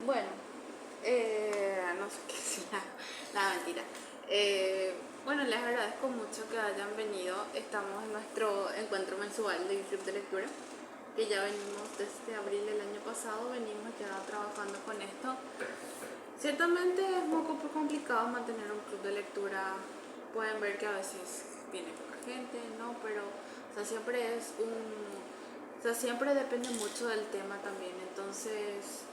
Bueno, no sé qué decir, nada, mentira. Bueno, les agradezco mucho que hayan venido. Estamos en nuestro encuentro mensual del Club de Lectura, que ya venimos desde abril del año pasado, venimos ya trabajando con esto. Ciertamente es un poco complicado mantener un club de lectura. Pueden ver que a veces viene poca gente, ¿no? Pero, o sea, siempre depende mucho del tema también. Entonces,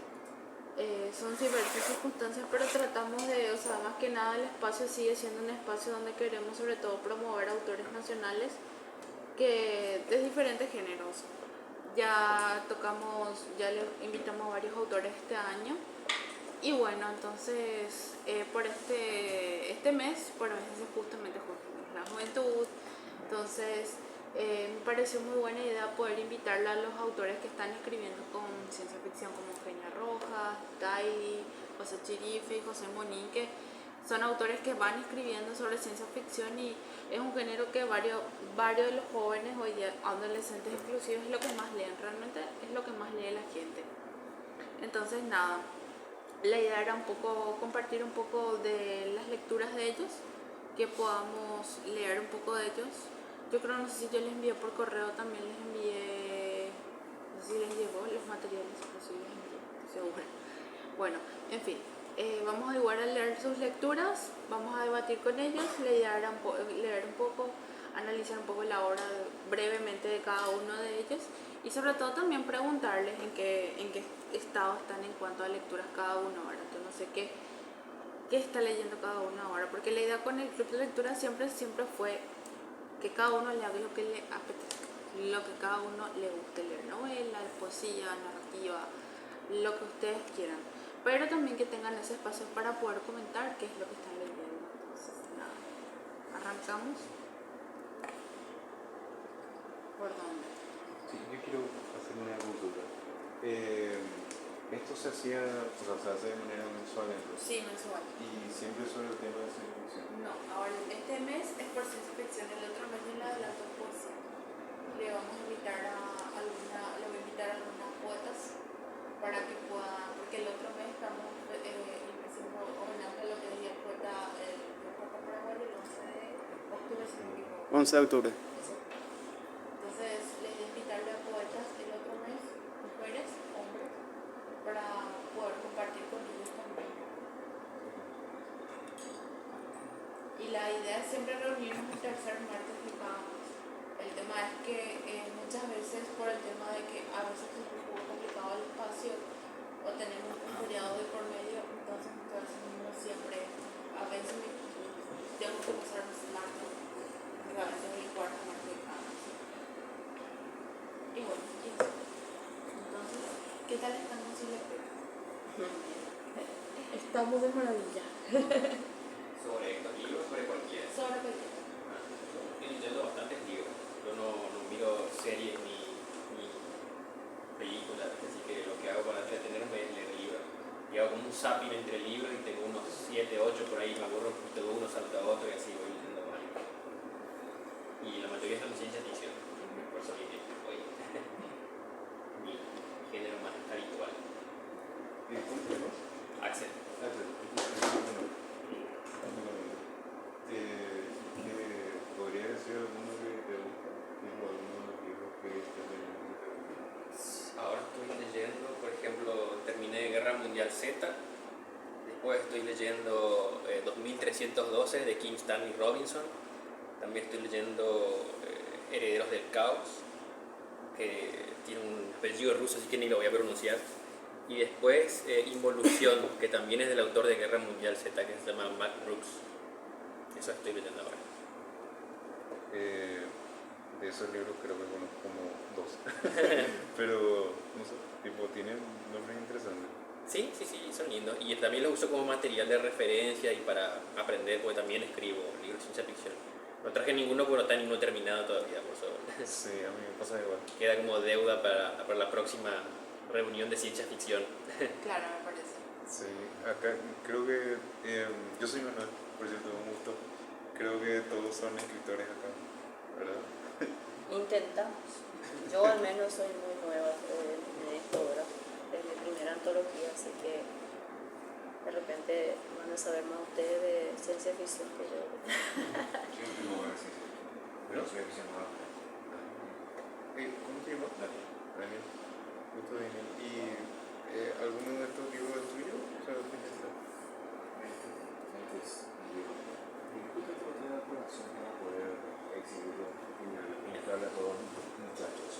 son diversas circunstancias, pero tratamos de, o sea, más que nada el espacio sigue siendo un espacio donde queremos sobre todo promover autores nacionales que de diferentes géneros. Ya le invitamos a varios autores este año. Y bueno, entonces por este mes, por mes es justamente la juventud, entonces me pareció muy buena idea poder invitarla a los autores que están escribiendo con ciencia ficción como Eugenia Rojas, Daily, José Chirife y José Monín, que son autores que van escribiendo sobre ciencia ficción y es un género que varios de los jóvenes hoy día, adolescentes inclusive, es lo que más leen, realmente es lo que más lee la gente. Entonces nada, la idea era un poco compartir un poco de las lecturas de ellos, que podamos leer un poco de ellos. Yo creo, no sé si yo les envié por correo, también les envié, no sé si les llegó los materiales, pero sí les envié, seguro. Bueno, en fin, vamos a igual a leer sus lecturas, vamos a debatir con ellos, la idea era leer un poco, analizar un poco la obra brevemente de cada uno de ellos y sobre todo también preguntarles en qué estado están en cuanto a lecturas cada uno ahora. Yo no sé qué está leyendo cada uno ahora, porque la idea con el club de lectura siempre fue que cada uno lea lo que le apetezca, lo que cada uno le guste leer, novela, poesía, narrativa, lo que ustedes quieran, pero también que tengan ese espacio para poder comentar qué es lo que están leyendo. Entonces, nada, arrancamos. ¿Por dónde? Sí, yo quiero hacer una consulta. Esto se hacía, o sea, se hace de manera mensual entonces. Sí, mensual. Y siempre sobre el tema de ciencia ficción. No, ahora este mes es por ciencia ficción, el otro mes es la de las dos poesías. Le vamos a invitar le voy a invitar a algunas poetas para que puedan, porque el otro mes estamos haciendo homenaje a lo que es el poeta paraguayo el 11 de octubre, si no me equivoco. 11 de octubre. Entonces, les voy a invitarle a poetas el otro mes, mujeres, hombres, para poder compartir con ellos también. Y la idea es siempre reunirnos el tercer martes de cada mes. El tema es que muchas veces por el tema de que a veces es un poco complicado el espacio o tenemos un feriado de por medio, entonces no siempre, a veces tengo que usar los martes, a veces el cuarto martes de cada mes. Y bueno, y eso. Entonces, ¿qué tal están con su lectura? Estamos de maravilla. Sobre estos libros, sobre cualquiera. Sobre cualquier. Estoy leyendo bastantes libros. Yo no miro series ni películas, así que lo que hago para entretenerme es leer libros. Y hago como un zapping entre libros y tengo unos 7, 8 por ahí, me aburro un poquito de uno, salto a otro y así voy leyendo varios. Y la mayoría son ciencia ficción, por eso hoy mi género más habitual. ¿Cómo te llamas? Axel. ¿Podría decir alguno que te gusta? ¿Tipo alguno de los libros que estás leyendo que te gusta? Ahora estoy leyendo, por ejemplo, terminé Guerra Mundial Z. Después estoy leyendo 2312 de Kim Stanley Robinson. También estoy leyendo Herederos del Caos, que tiene un apellido ruso, así que ni lo voy a pronunciar. Y después Involución, que también es del autor de Guerra Mundial Z, que se llama Matt Brooks. Eso estoy leyendo ahora. De esos libros creo que conozco como 2. Pero, no sé, tipo, tienen nombres interesantes. Sí, son lindos. Y también los uso como material de referencia y para aprender, porque también escribo libros de ciencia ficción. No traje ninguno porque no está ninguno terminado todavía, por eso. Sí, a mí me pasa igual. Queda como deuda para la próxima reunión de ciencia ficción. Claro, me parece. Sí, acá creo que yo soy Manuel, por cierto, un gusto. Creo que todos son escritores acá, ¿verdad? Intentamos. Yo al menos soy muy nueva en esto, ¿verdad? Desde primera antología, así que de repente van a saber más ustedes de ciencia ficción que yo. Siempre lo voy a decir. Pero soy aficionado. ¿Cómo te llamas? Daniel. Gusto, Daniel. ¿Y alguno de estos libros es tuyo? O sea, ¿tienes esta? Entonces, y justamente lo tengo a colación para poder exhibirlo y mostrarle a todos los muchachos.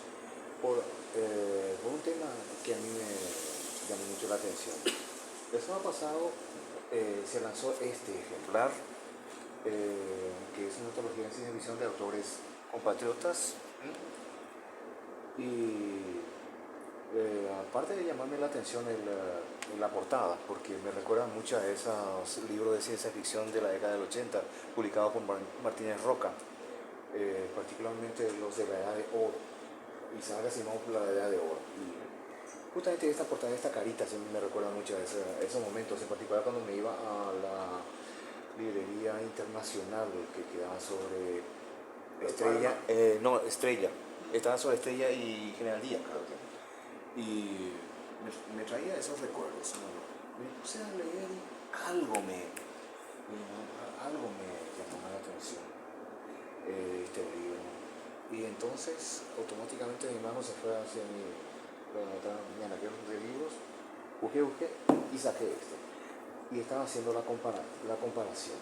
Por un tema que a mí me llamó mucho la atención. El sábado pasado se lanzó este ejemplar, que es una antología de ciencia ficción de autores compatriotas. Y aparte de llamarme la atención la portada, porque me recuerda mucho a esos libros de ciencia ficción de la década del 80, publicados por Martínez Roca, particularmente los de la Edad de Oro, Isaac Asimov, la Edad de Oro. Y justamente esta portada, esta carita, siempre me recuerda mucho a esos momentos, en particular cuando me iba a la librería internacional que quedaba sobre Estrella, Estrella, estaba sobre Estrella y General Díaz, creo que. Y me traía esos recuerdos, ¿no? Me puse a leer y algo me llamó la atención, este libro. Y entonces automáticamente mi mano se fue hacia mi anaquel de libros, busqué y saqué este. Y estaba haciendo la comparación.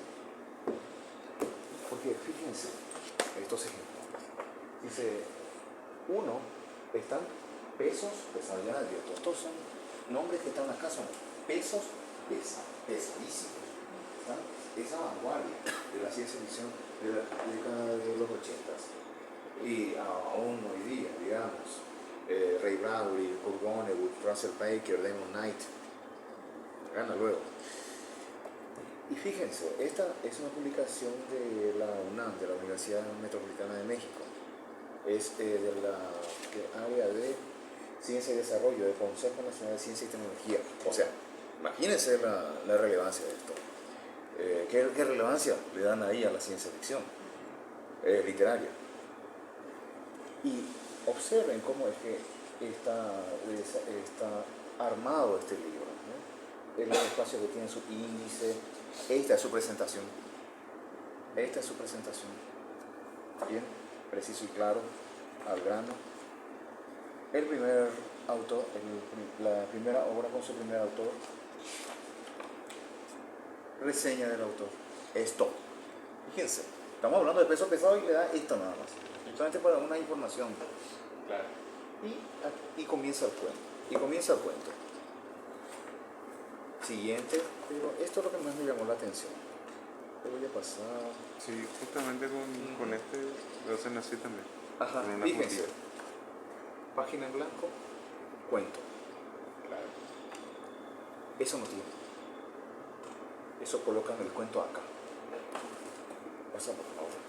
Porque fíjense, estos ejemplos. Dice, uno, están pesos, pesadillas, estos son nombres que están acá, son pesos pesadísimos. ¿Están? Esa vanguardia de la ciencia ficción de la década de los 80s. Y aún hoy día, digamos, Ray Bradbury, Kurt Vonnegut, Russell Baker, Damon Knight, gana luego. Y fíjense, esta es una publicación de la UNAM, de la Universidad Metropolitana de México. Es del área de Ciencia y Desarrollo, del Consejo Nacional de Ciencia y Tecnología. O sea, imagínense la relevancia de esto. ¿Qué relevancia le dan ahí a la ciencia ficción literaria? Y observen cómo es que está armado este libro, ¿no? El espacio que tiene su índice, esta es su presentación. Bien, preciso y claro, al grano. El primer autor, la primera obra con su primer autor, reseña del autor, esto. Fíjense, estamos hablando de peso pesado y le da esto nada más. Solamente para una información. Claro. Y comienza el cuento. Siguiente, pero esto es lo que más me llamó la atención. Te voy a pasar. Sí, justamente con este lo hacen así también. Ajá, con una fíjense. puntilla. Página en blanco, cuento. Claro. Eso no tiene. Eso colocan el cuento acá. Pasa por favor.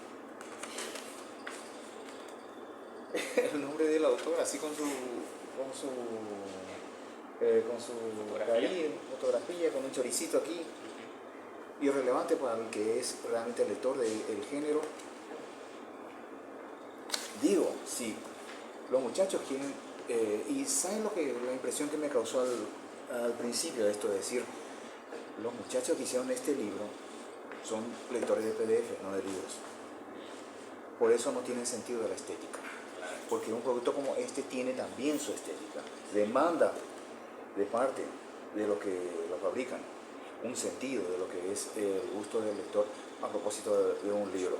El nombre del autor, así con su fotografía, con un choricito aquí. Irrelevante para el que es realmente el lector del género. Digo, sí, los muchachos quieren, y ¿saben la impresión que me causó al principio de esto? Es decir, los muchachos que hicieron este libro son lectores de PDF, no de libros. Por eso no tienen sentido de la estética. Porque un producto como este tiene también su estética. Demanda de parte de lo que lo fabrican un sentido de lo que es el gusto del lector a propósito de un libro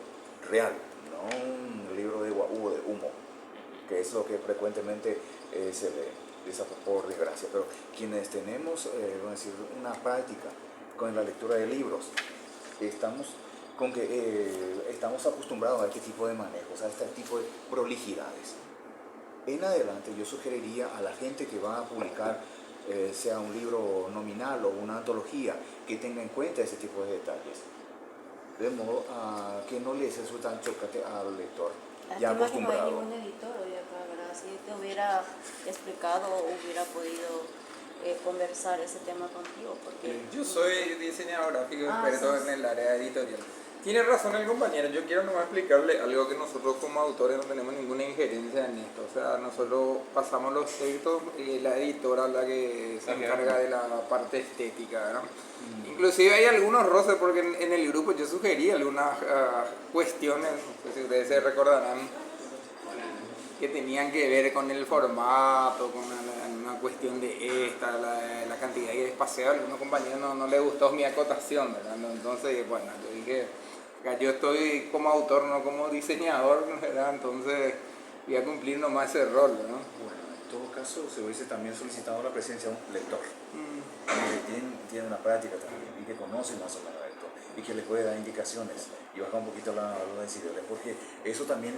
real, no un libro de guau, de humo, que es lo que frecuentemente se lee, por desgracia. Pero quienes tenemos vamos a decir, una práctica con la lectura de libros, estamos acostumbrados a este tipo de manejos, a este tipo de prolijidades. En adelante yo sugeriría a la gente que va a publicar sea un libro nominal o una antología, que tenga en cuenta ese tipo de detalles, de modo a que no les resulte tan chocante al lector ya acostumbrado. No hay ningún editor hoy acá, ¿verdad? Si te hubiera explicado o hubiera podido conversar ese tema contigo, porque Yo soy diseñador gráfico, experto en el área editorial. Tiene razón el compañero, yo quiero nomás explicarle algo que nosotros como autores no tenemos ninguna injerencia en esto, o sea, nosotros pasamos los textos y la editora es la que se encarga de la parte estética, ¿verdad? Inclusive hay algunos roces porque en el grupo yo sugerí algunas cuestiones, no sé si ustedes se recordarán, que tenían que ver con el formato, con una cuestión de la cantidad de espacio. A algunos compañeros no les gustó mi acotación, ¿verdad? Entonces, bueno, yo dije, yo estoy como autor, no como diseñador, ¿verdad? Entonces voy a cumplir nomás ese rol, ¿no? Bueno, en todo caso se hubiese también solicitado la presencia de un lector, que tiene una práctica también y que conoce más o menos esto y que le puede dar indicaciones y bajar un poquito los decibeles, porque eso también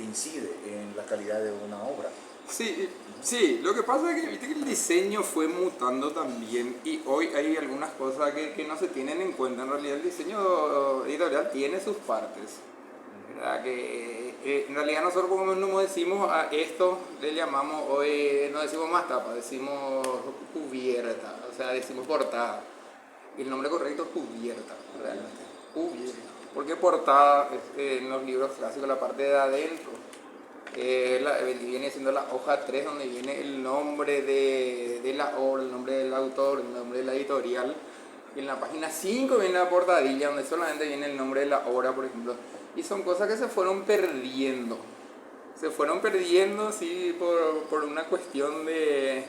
incide en la calidad de una obra. Sí, lo que pasa es que viste que el diseño fue mutando también y hoy hay algunas cosas que no se tienen en cuenta. En realidad el diseño editorial tiene sus partes, ¿verdad? Que en realidad nosotros como no decimos a esto, le llamamos hoy, no decimos más tapa, decimos cubierta, o sea, decimos portada. Y el nombre correcto es cubierta, realmente. Cubierta. Porque portada en los libros clásicos, la parte de adentro. Viene siendo la hoja 3 donde viene el nombre de la obra, el nombre del autor, el nombre de la editorial. Y en la página 5 viene la portadilla donde solamente viene el nombre de la obra, por ejemplo. Y son cosas que se fueron perdiendo. Se fueron perdiendo, sí, por una cuestión de,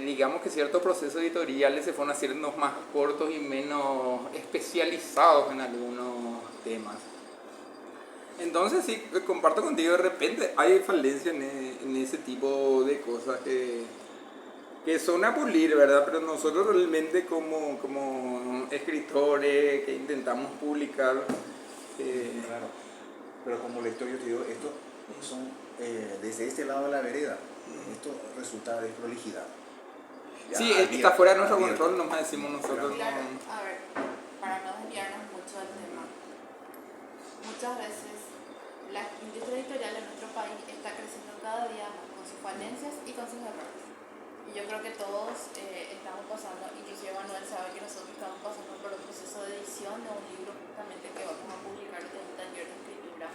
digamos que ciertos procesos editoriales se fueron haciendo más cortos y menos especializados en algunos temas. Entonces sí, comparto contigo, de repente hay falencia en ese tipo de cosas que son a pulir, ¿verdad? Pero nosotros realmente como escritores que intentamos publicar... Claro, pero como lector yo te digo, estos son desde este lado de la vereda, esto resulta de prolijidad. Ya, Sí, abierto, está fuera de nuestro abierto. control, nomás decimos nosotros. Claro, No. a ver, para no desviarnos mucho del tema, muchas veces la industria editorial en nuestro país está creciendo cada día más con sus falencias y con sus errores. Y yo creo que todos estamos pasando, inclusive Manuel sabe que nosotros estamos pasando por un proceso de edición de un libro justamente que vamos a publicar de un taller de escritura.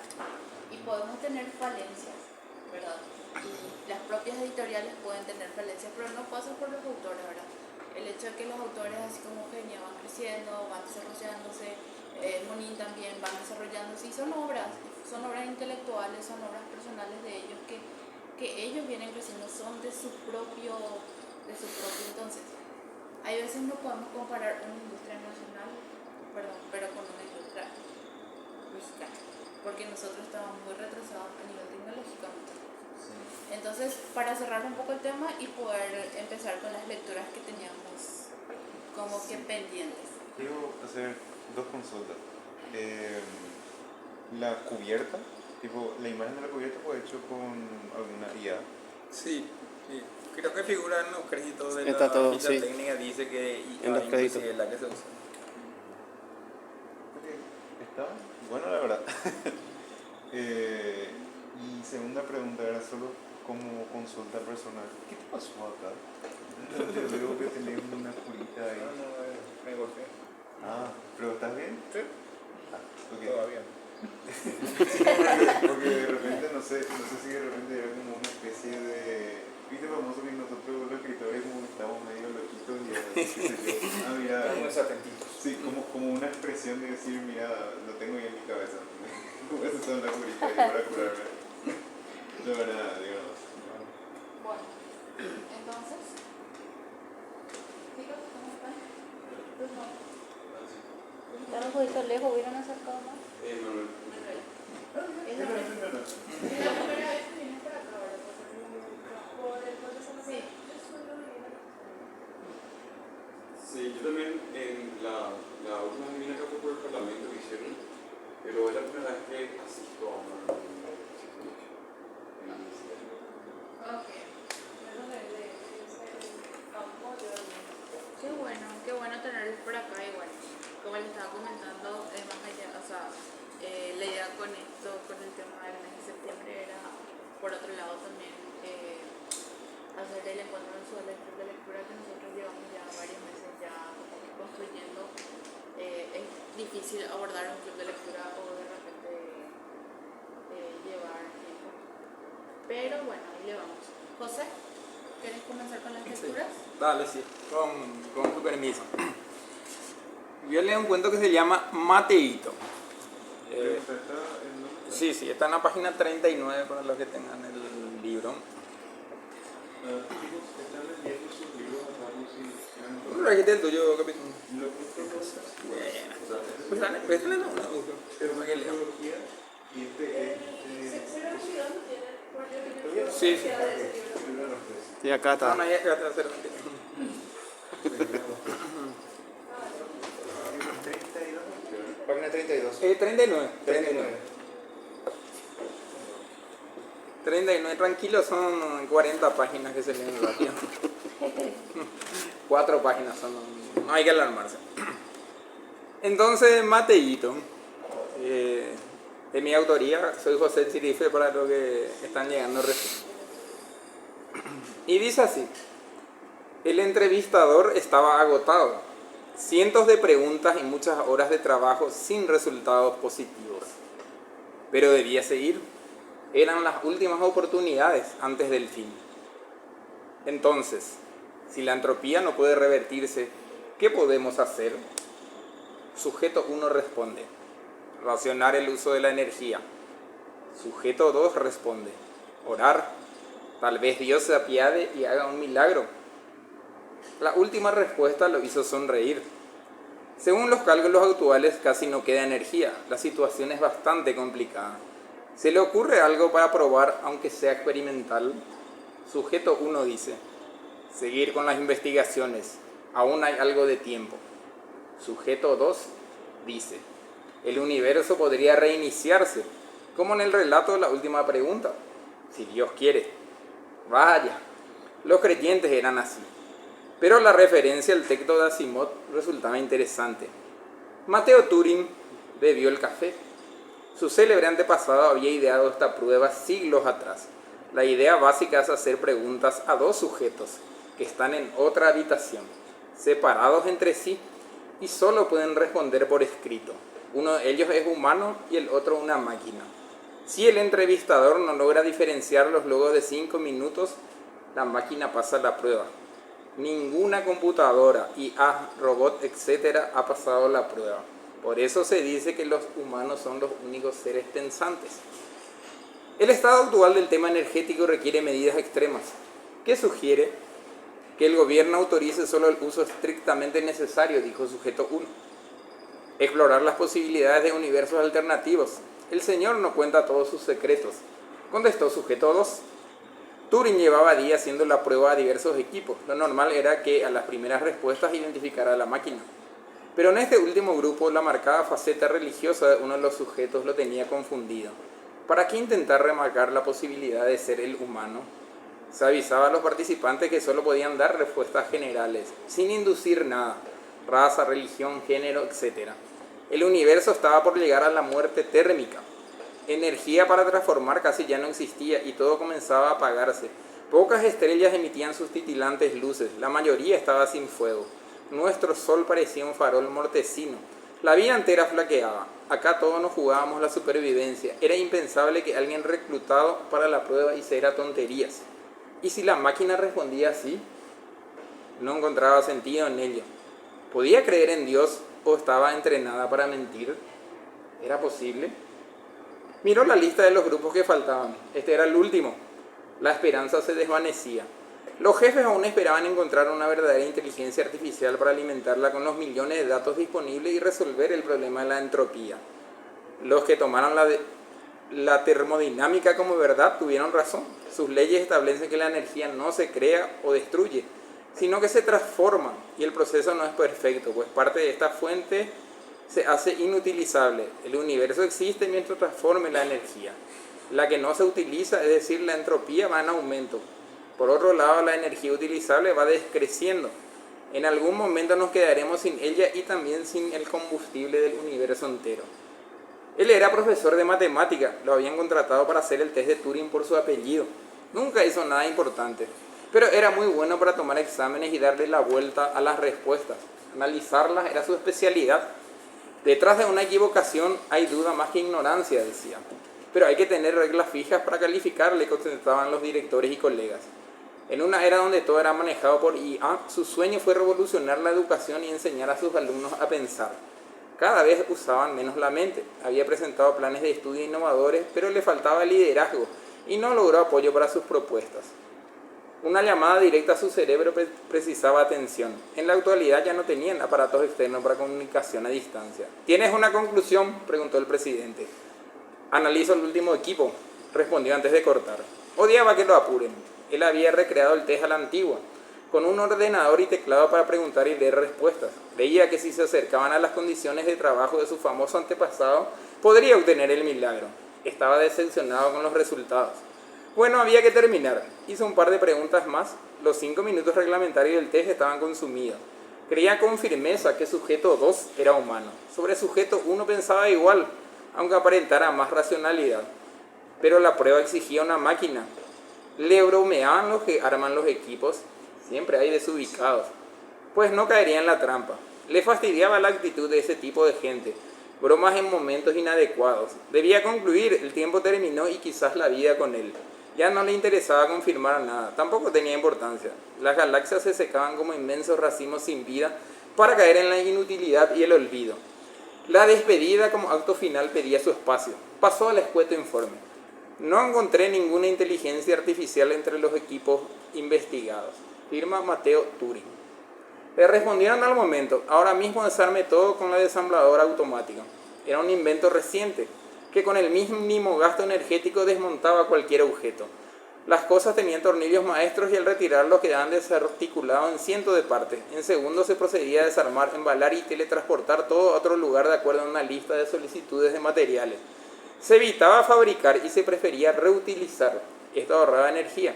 Y podemos tener falencias, ¿verdad? Y las propias editoriales pueden tener falencias, pero no pasa por los autores, ¿verdad? El hecho de que los autores, así como Eugenia, van creciendo, van desarrollándose, Monín también van desarrollándose, y son obras intelectuales, son obras personales de ellos que ellos vienen creciendo, son de su propio. Entonces, hay veces no podemos comparar una industria nacional, pero con una industria mexicana, porque nosotros estamos muy retrasados a nivel tecnológico. Entonces, para cerrar un poco el tema y poder empezar con las lecturas que teníamos como que pendientes. Quiero hacer dos consultas. La cubierta, tipo, la imagen de la cubierta fue hecho con alguna IA. Sí. Creo que figura en los créditos de Está la todo, ficha sí. técnica, dice que En los créditos. es la que se usa. Está bueno, la verdad. Y segunda pregunta era solo como consulta personal. ¿Qué te pasó acá? Yo veo que tenés una curita ahí. Me golpeé. Ah, ¿pero estás bien? Sí, Okay. todavía. Porque de repente, no sé si de repente era como una especie de... ¿Viste famoso que nosotros los escritores como que estamos medio loquitos y qué sé yo? Ah, mira, Estamos atentitos. sí, como una expresión de decir, mira, lo tengo ahí en mi cabeza. Voy a usar una curita ahí para curarme. No, nada, digamos. Bueno, entonces, chicos, ¿cómo están? Están un poquito lejos, hubieran acercado más. Manuel. Manuel. Es Es la la primera vez que vienes para acá, ¿verdad? Por el proceso. Sí. Sí, yo también en la última vez que vine acá fue por el Parlamento que hicieron, pero es la primera vez que asisto a una reunión de psicología en la universidad. Ok. Qué bueno tenerlos por acá igual. Como les estaba comentando, más allá, o sea, la idea con esto, con el tema del mes de septiembre era, por otro lado también, hacer el encuentro mensual de club de lectura que nosotros llevamos ya varios meses ya como que construyendo. Es difícil difícil abordar un club de lectura o de repente llevar tiempo. Pero bueno, ahí le vamos. José, ¿quieres comenzar con las lecturas? Dale, sí, con tu permiso. Voy a leer un cuento que se llama Mateito. Sí, está en la página 39 para los que tengan el libro. Trajiste el tuyo, capitán. Pues dale, préstale una. Sí. Sí, acá está. No, ya te va a hacer. Página 32. 39. 39, tranquilo, son 40 páginas que se leen rápido. 4 páginas son, no hay que alarmarse. Entonces, Mateito, de mi autoría, soy José Chirife para los que están llegando recién. Y dice así: el entrevistador estaba agotado, cientos de preguntas y muchas horas de trabajo sin resultados positivos. Pero debía seguir. Eran las últimas oportunidades antes del fin. Entonces, si la entropía no puede revertirse, ¿qué podemos hacer? Sujeto 1 responde: racionar el uso de la energía. Sujeto 2 responde: orar. Tal vez Dios se apiade y haga un milagro. La última respuesta lo hizo sonreír. Según los cálculos actuales, casi no queda energía. La situación es bastante complicada. ¿Se le ocurre algo para probar, aunque sea experimental? Sujeto 1 dice: seguir con las investigaciones. Aún hay algo de tiempo. Sujeto 2 dice: el universo podría reiniciarse, como en el relato de la última pregunta, si Dios quiere. Vaya, los creyentes eran así. Pero la referencia al texto de Asimov resultaba interesante. Matteo Turing bebió el café. Su célebre antepasado había ideado esta prueba siglos atrás. La idea básica es hacer preguntas a dos sujetos que están en otra habitación, separados entre sí, y solo pueden responder por escrito. Uno de ellos es humano y el otro una máquina. Si el entrevistador no logra diferenciarlos luego de 5 minutos, la máquina pasa la prueba. Ninguna computadora, IA, robot, etc. ha pasado la prueba. Por eso se dice que los humanos son los únicos seres pensantes. El estado actual del tema energético requiere medidas extremas, que sugiere que el gobierno autorice solo el uso estrictamente necesario, dijo sujeto 1. Explorar las posibilidades de universos alternativos. El señor no cuenta todos sus secretos, contestó sujeto 2. Turing llevaba días haciendo la prueba a diversos equipos. Lo normal era que a las primeras respuestas identificara a la máquina. Pero en este último grupo, la marcada faceta religiosa de uno de los sujetos lo tenía confundido. ¿Para qué intentar remarcar la posibilidad de ser el humano? Se avisaba a los participantes que solo podían dar respuestas generales, sin inducir nada: raza, religión, género, etc. El universo estaba por llegar a la muerte térmica. Energía para transformar casi ya no existía y todo comenzaba a apagarse. Pocas estrellas emitían sus titilantes luces, la mayoría estaba sin fuego. Nuestro sol parecía un farol mortecino. La vida entera flaqueaba. Acá todos nos jugábamos la supervivencia. Era impensable que alguien reclutado para la prueba hiciera tonterías. ¿Y si la máquina respondía así? No encontraba sentido en ello. ¿Podía creer en Dios o estaba entrenada para mentir? ¿Era posible? Miró la lista de los grupos que faltaban. Este era el último. La esperanza se desvanecía. Los jefes aún esperaban encontrar una verdadera inteligencia artificial para alimentarla con los millones de datos disponibles y resolver el problema de la entropía. Los que tomaron la termodinámica como verdad tuvieron razón. Sus leyes establecen que la energía no se crea o destruye, sino que se transforma, y el proceso no es perfecto, pues parte de esta fuente se hace inutilizable. El universo existe mientras transforme la energía. La que no se utiliza, es decir, la entropía, va en aumento. Por otro lado, la energía utilizable va descreciendo. En algún momento nos quedaremos sin ella y también sin el combustible del universo entero. Él era profesor de matemática, lo habían contratado para hacer el test de Turing por su apellido. Nunca hizo nada importante, pero era muy bueno para tomar exámenes y darle la vuelta a las respuestas. Analizarlas era su especialidad. Detrás de una equivocación hay duda más que ignorancia, decía. Pero hay que tener reglas fijas para calificar, le contestaban los directores y colegas. En una era donde todo era manejado por IA, su sueño fue revolucionar la educación y enseñar a sus alumnos a pensar. Cada vez usaban menos la mente. Había presentado planes de estudio innovadores, pero le faltaba liderazgo y no logró apoyo para sus propuestas. Una llamada directa a su cerebro precisaba atención. En la actualidad ya no tenían aparatos externos para comunicación a distancia. ¿Tienes una conclusión?, preguntó el presidente. Analizo el último equipo, respondió antes de cortar. Odiaba que lo apuren. Él había recreado el test a la antigua, con un ordenador y teclado para preguntar y leer respuestas. Veía que si se acercaban a las condiciones de trabajo de su famoso antepasado, podría obtener el milagro. Estaba decepcionado con los resultados. Bueno, había que terminar. Hizo un par de preguntas más. Los 5 minutos reglamentarios del test estaban consumidos. Creía con firmeza que sujeto 2 era humano. Sobre sujeto 1 pensaba igual, aunque aparentara más racionalidad. Pero la prueba exigía una máquina. Le bromeaban los que arman los equipos. Siempre hay desubicados. Pues no caería en la trampa. Le fastidiaba la actitud de ese tipo de gente. Bromas en momentos inadecuados. Debía concluir, el tiempo terminó y quizás la vida con él. Ya no le interesaba confirmar nada, tampoco tenía importancia. Las galaxias se secaban como inmensos racimos sin vida para caer en la inutilidad y el olvido. La despedida como acto final pedía su espacio. Pasó al escueto informe. No encontré ninguna inteligencia artificial entre los equipos investigados. Firma Mateo Turing. Le respondieron al momento, ahora mismo desarme todo con la desambladora automática. Era un invento reciente, que con el mínimo gasto energético desmontaba cualquier objeto. Las cosas tenían tornillos maestros y al retirarlos quedaban desarticulados en cientos de partes. En segundos se procedía a desarmar, embalar y teletransportar todo a otro lugar de acuerdo a una lista de solicitudes de materiales. Se evitaba fabricar y se prefería reutilizar. Esto ahorraba energía.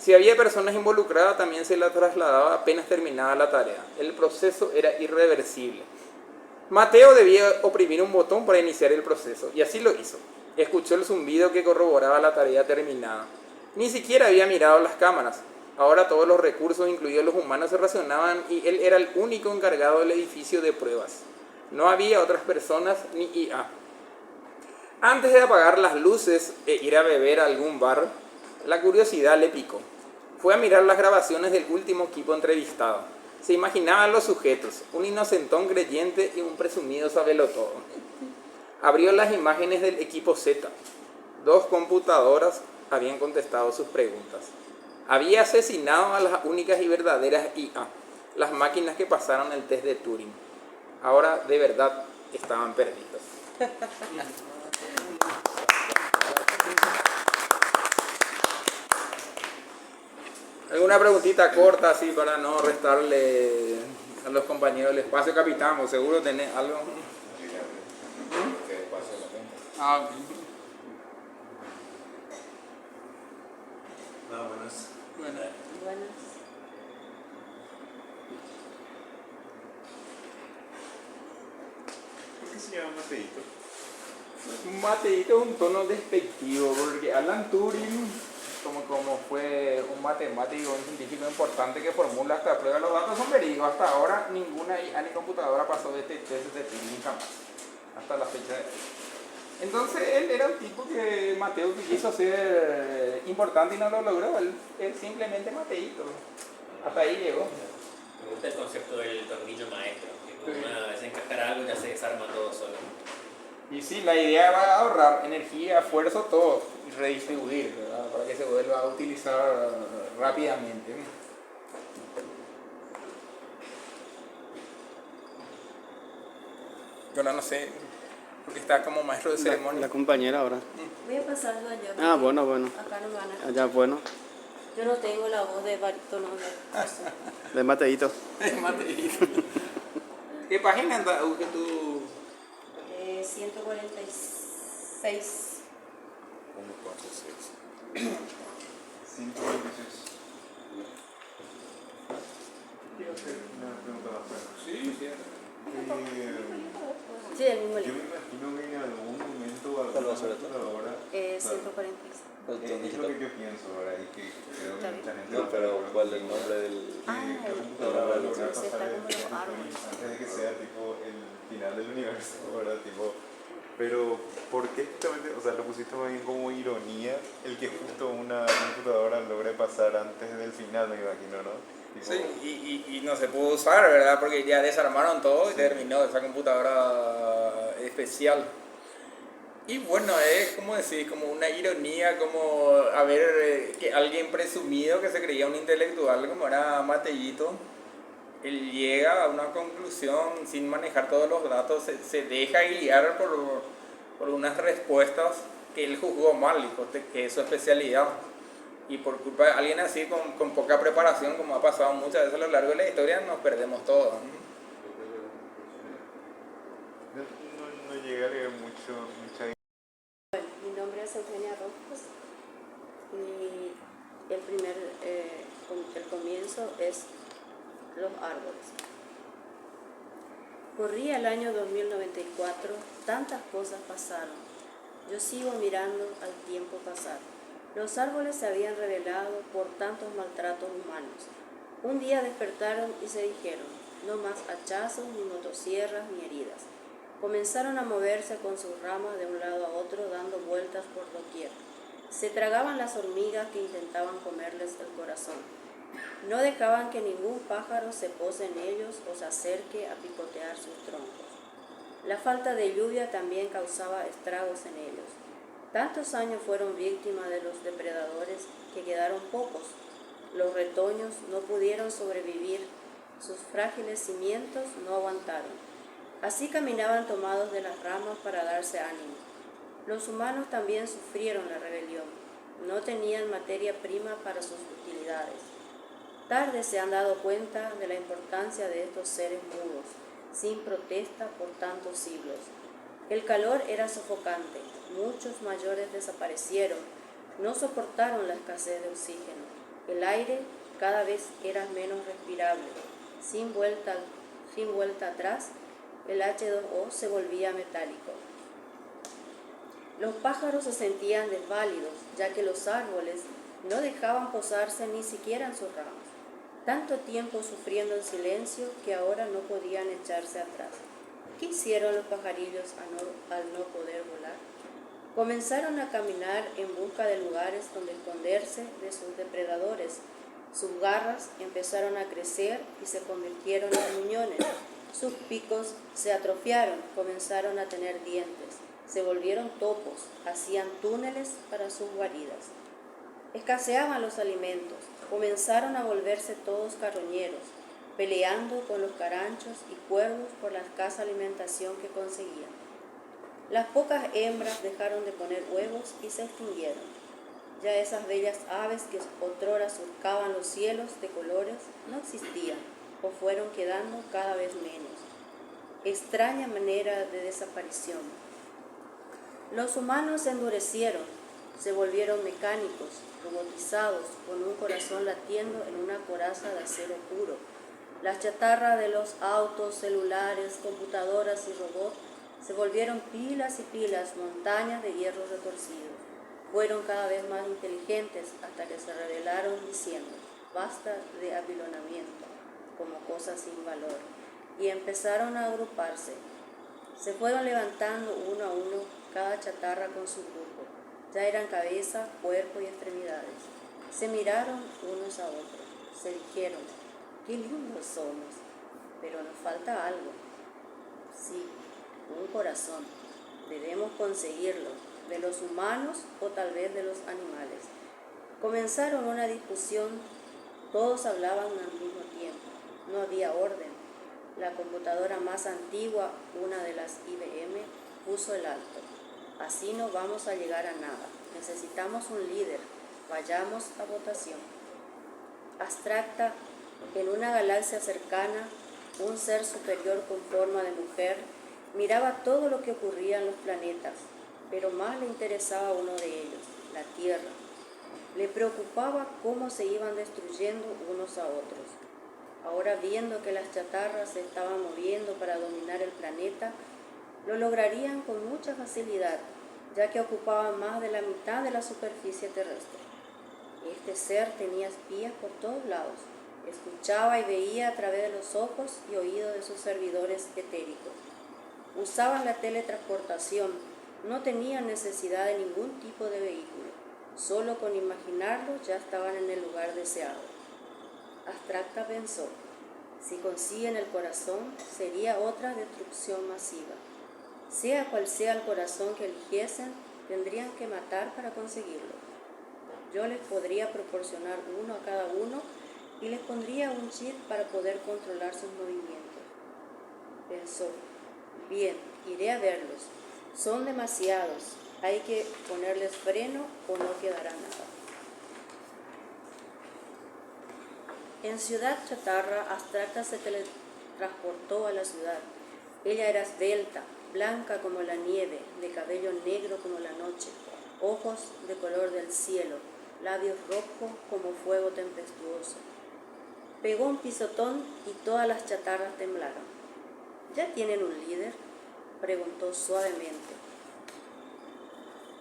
Si había personas involucradas, también se la trasladaba apenas terminada la tarea. El proceso era irreversible. Mateo debía oprimir un botón para iniciar el proceso, y así lo hizo. Escuchó el zumbido que corroboraba la tarea terminada. Ni siquiera había mirado las cámaras. Ahora todos los recursos, incluidos los humanos, se racionaban y él era el único encargado del edificio de pruebas. No había otras personas ni IA. Antes de apagar las luces e ir a beber a algún bar, la curiosidad le picó. Fue a mirar las grabaciones del último equipo entrevistado. Se imaginaban los sujetos, un inocentón creyente y un presumido sabelotodo. Abrió las imágenes del equipo Z. 2 computadoras habían contestado sus preguntas. Había asesinado a las únicas y verdaderas IA, las máquinas que pasaron el test de Turing. Ahora de verdad estaban perdidos. ¿Alguna preguntita corta así para no restarle a los compañeros el espacio, capitán? ¿O seguro tenés algo? Ah, No, buenas. bueno. Buenas. ¿Por qué se llama Mateito? Mateito es un tono despectivo, porque Alan Turing, como fue un matemático, un científico importante que formula esta prueba, los datos son verídicos. Hasta ahora ninguna IA ni computadora pasó de este test de Turing jamás, hasta la fecha de hoy. Entonces él era un tipo que Mateo quiso ser importante y no lo logró. Él simplemente Mateito. Hasta ahí llegó. Me gusta el concepto del tornillo maestro, que una vez encajar algo ya se desarma todo solo. Y sí, la idea era ahorrar energía, esfuerzo, todo, y redistribuir, ¿verdad? Para que se vuelva a utilizar rápidamente. Yo no sé, porque está como maestro de ceremonia. La compañera ahora. Voy a pasarlo allá. Ah, porque bueno. Acá no van a... Allá, bueno. Yo no tengo la voz de barítono. De Mateito. Mateito. ¿Qué página anda que tú? 146. 126. Quiero hacer una pregunta más buena. Sí, sí. Sí, el mismo Yo libro. me imagino que en algún momento alguna computadora... 146. Es lo que yo pienso ahora y que creo que mucha gente... No, pero ¿cuál es el nombre del...? Ah, La computadora va a lograr se pasar está como el los árboles. antes de que sea tipo el final del universo, ¿verdad? Tipo, pero ¿por qué justamente, o sea, lo pusiste más bien como ironía el que justo una computadora logre pasar antes del final, me imagino, ¿no? Tipo, Sí, y no se pudo usar, ¿verdad? Porque ya desarmaron todo y Sí. terminó esa computadora especial. Y bueno, es como decir, como una ironía, como a ver que alguien presumido que se creía un intelectual como era Matellito, él llega a una conclusión sin manejar todos los datos, se deja guiar por unas respuestas que él juzgó mal, dijo que es su especialidad. Y por culpa de alguien así, con poca preparación, como ha pasado muchas veces a lo largo de la historia, nos perdemos todo. no llegué a leer mucha. Mi nombre es Eugenia Rojas y el comienzo es los árboles. Corría el año 2094, tantas cosas pasaron. Yo sigo mirando al tiempo pasar. Los árboles se habían revelado por tantos maltratos humanos. Un día despertaron y se dijeron, no más hachazos, ni motosierras, ni heridas. Comenzaron a moverse con sus ramas de un lado a otro, dando vueltas por doquier. Se tragaban las hormigas que intentaban comerles el corazón. No dejaban que ningún pájaro se pose en ellos o se acerque a picotear sus troncos. La falta de lluvia también causaba estragos en ellos. Tantos años fueron víctimas de los depredadores que quedaron pocos. Los retoños no pudieron sobrevivir, sus frágiles cimientos no aguantaron. Así caminaban tomados de las ramas para darse ánimo. Los humanos también sufrieron la rebelión. No tenían materia prima para sus utilidades. Tarde se han dado cuenta de la importancia de estos seres mudos, sin protesta por tantos siglos. El calor era sofocante, muchos mayores desaparecieron, no soportaron la escasez de oxígeno. El aire cada vez era menos respirable. Sin vuelta atrás, el H2O se volvía metálico. Los pájaros se sentían desválidos, ya que los árboles no dejaban posarse ni siquiera en sus ramas. Tanto tiempo sufriendo en silencio que ahora no podían echarse atrás. ¿Qué hicieron los pajarillos al no poder volar? Comenzaron a caminar en busca de lugares donde esconderse de sus depredadores. Sus garras empezaron a crecer y se convirtieron en muñones. Sus picos se atrofiaron, comenzaron a tener dientes. Se volvieron topos, hacían túneles para sus guaridas. Escaseaban los alimentos, comenzaron a volverse todos carroñeros, peleando con los caranchos y cuervos por la escasa alimentación que conseguían. Las pocas hembras dejaron de poner huevos y se extinguieron. Ya esas bellas aves que otrora surcaban los cielos de colores no existían o fueron quedando cada vez menos. Extraña manera de desaparición. Los humanos se endurecieron, se volvieron mecánicos, robotizados, con un corazón latiendo en una coraza de acero puro. Las chatarras de los autos, celulares, computadoras y robots se volvieron pilas y pilas, montañas de hierro retorcido. Fueron cada vez más inteligentes hasta que se rebelaron diciendo, basta de avilonamiento, como cosas sin valor, y empezaron a agruparse. Se fueron levantando uno a uno, cada chatarra con su grupo. Ya eran cabeza, cuerpo y extremidades. Se miraron unos a otros, se dijeron, qué lindos somos, pero nos falta algo. Sí, un corazón. Debemos conseguirlo, de los humanos o tal vez de los animales. Comenzaron una discusión, todos hablaban al mismo tiempo, no había orden. La computadora más antigua, una de las IBM, puso el alto. Así no vamos a llegar a nada, necesitamos un líder, vayamos a votación. Abstracta, en una galaxia cercana, un ser superior con forma de mujer miraba todo lo que ocurría en los planetas, pero más le interesaba uno de ellos, la Tierra. Le preocupaba cómo se iban destruyendo unos a otros. Ahora, viendo que las chatarras se estaban moviendo para dominar el planeta, lo lograrían con mucha facilidad, ya que ocupaban más de la mitad de la superficie terrestre. Este ser tenía espías por todos lados, escuchaba y veía a través de los ojos y oídos de sus servidores etéricos. Usaban la teletransportación, no tenían necesidad de ningún tipo de vehículo, solo con imaginarlo ya estaban en el lugar deseado. Abstracta pensó, si consiguen el corazón sería otra destrucción masiva. Sea cual sea el corazón que eligiesen, tendrían que matar para conseguirlo. Yo les podría proporcionar uno a cada uno y les pondría un chip para poder controlar sus movimientos. Pensó, bien, iré a verlos. Son demasiados, hay que ponerles freno o no quedará nada. En Ciudad Chatarra, Abstracta se teletransportó a la ciudad. Ella era esbelta, blanca como la nieve, de cabello negro como la noche, ojos de color del cielo, labios rojos como fuego tempestuoso. Pegó un pisotón y todas las chatarras temblaron. ¿Ya tienen un líder?, preguntó suavemente.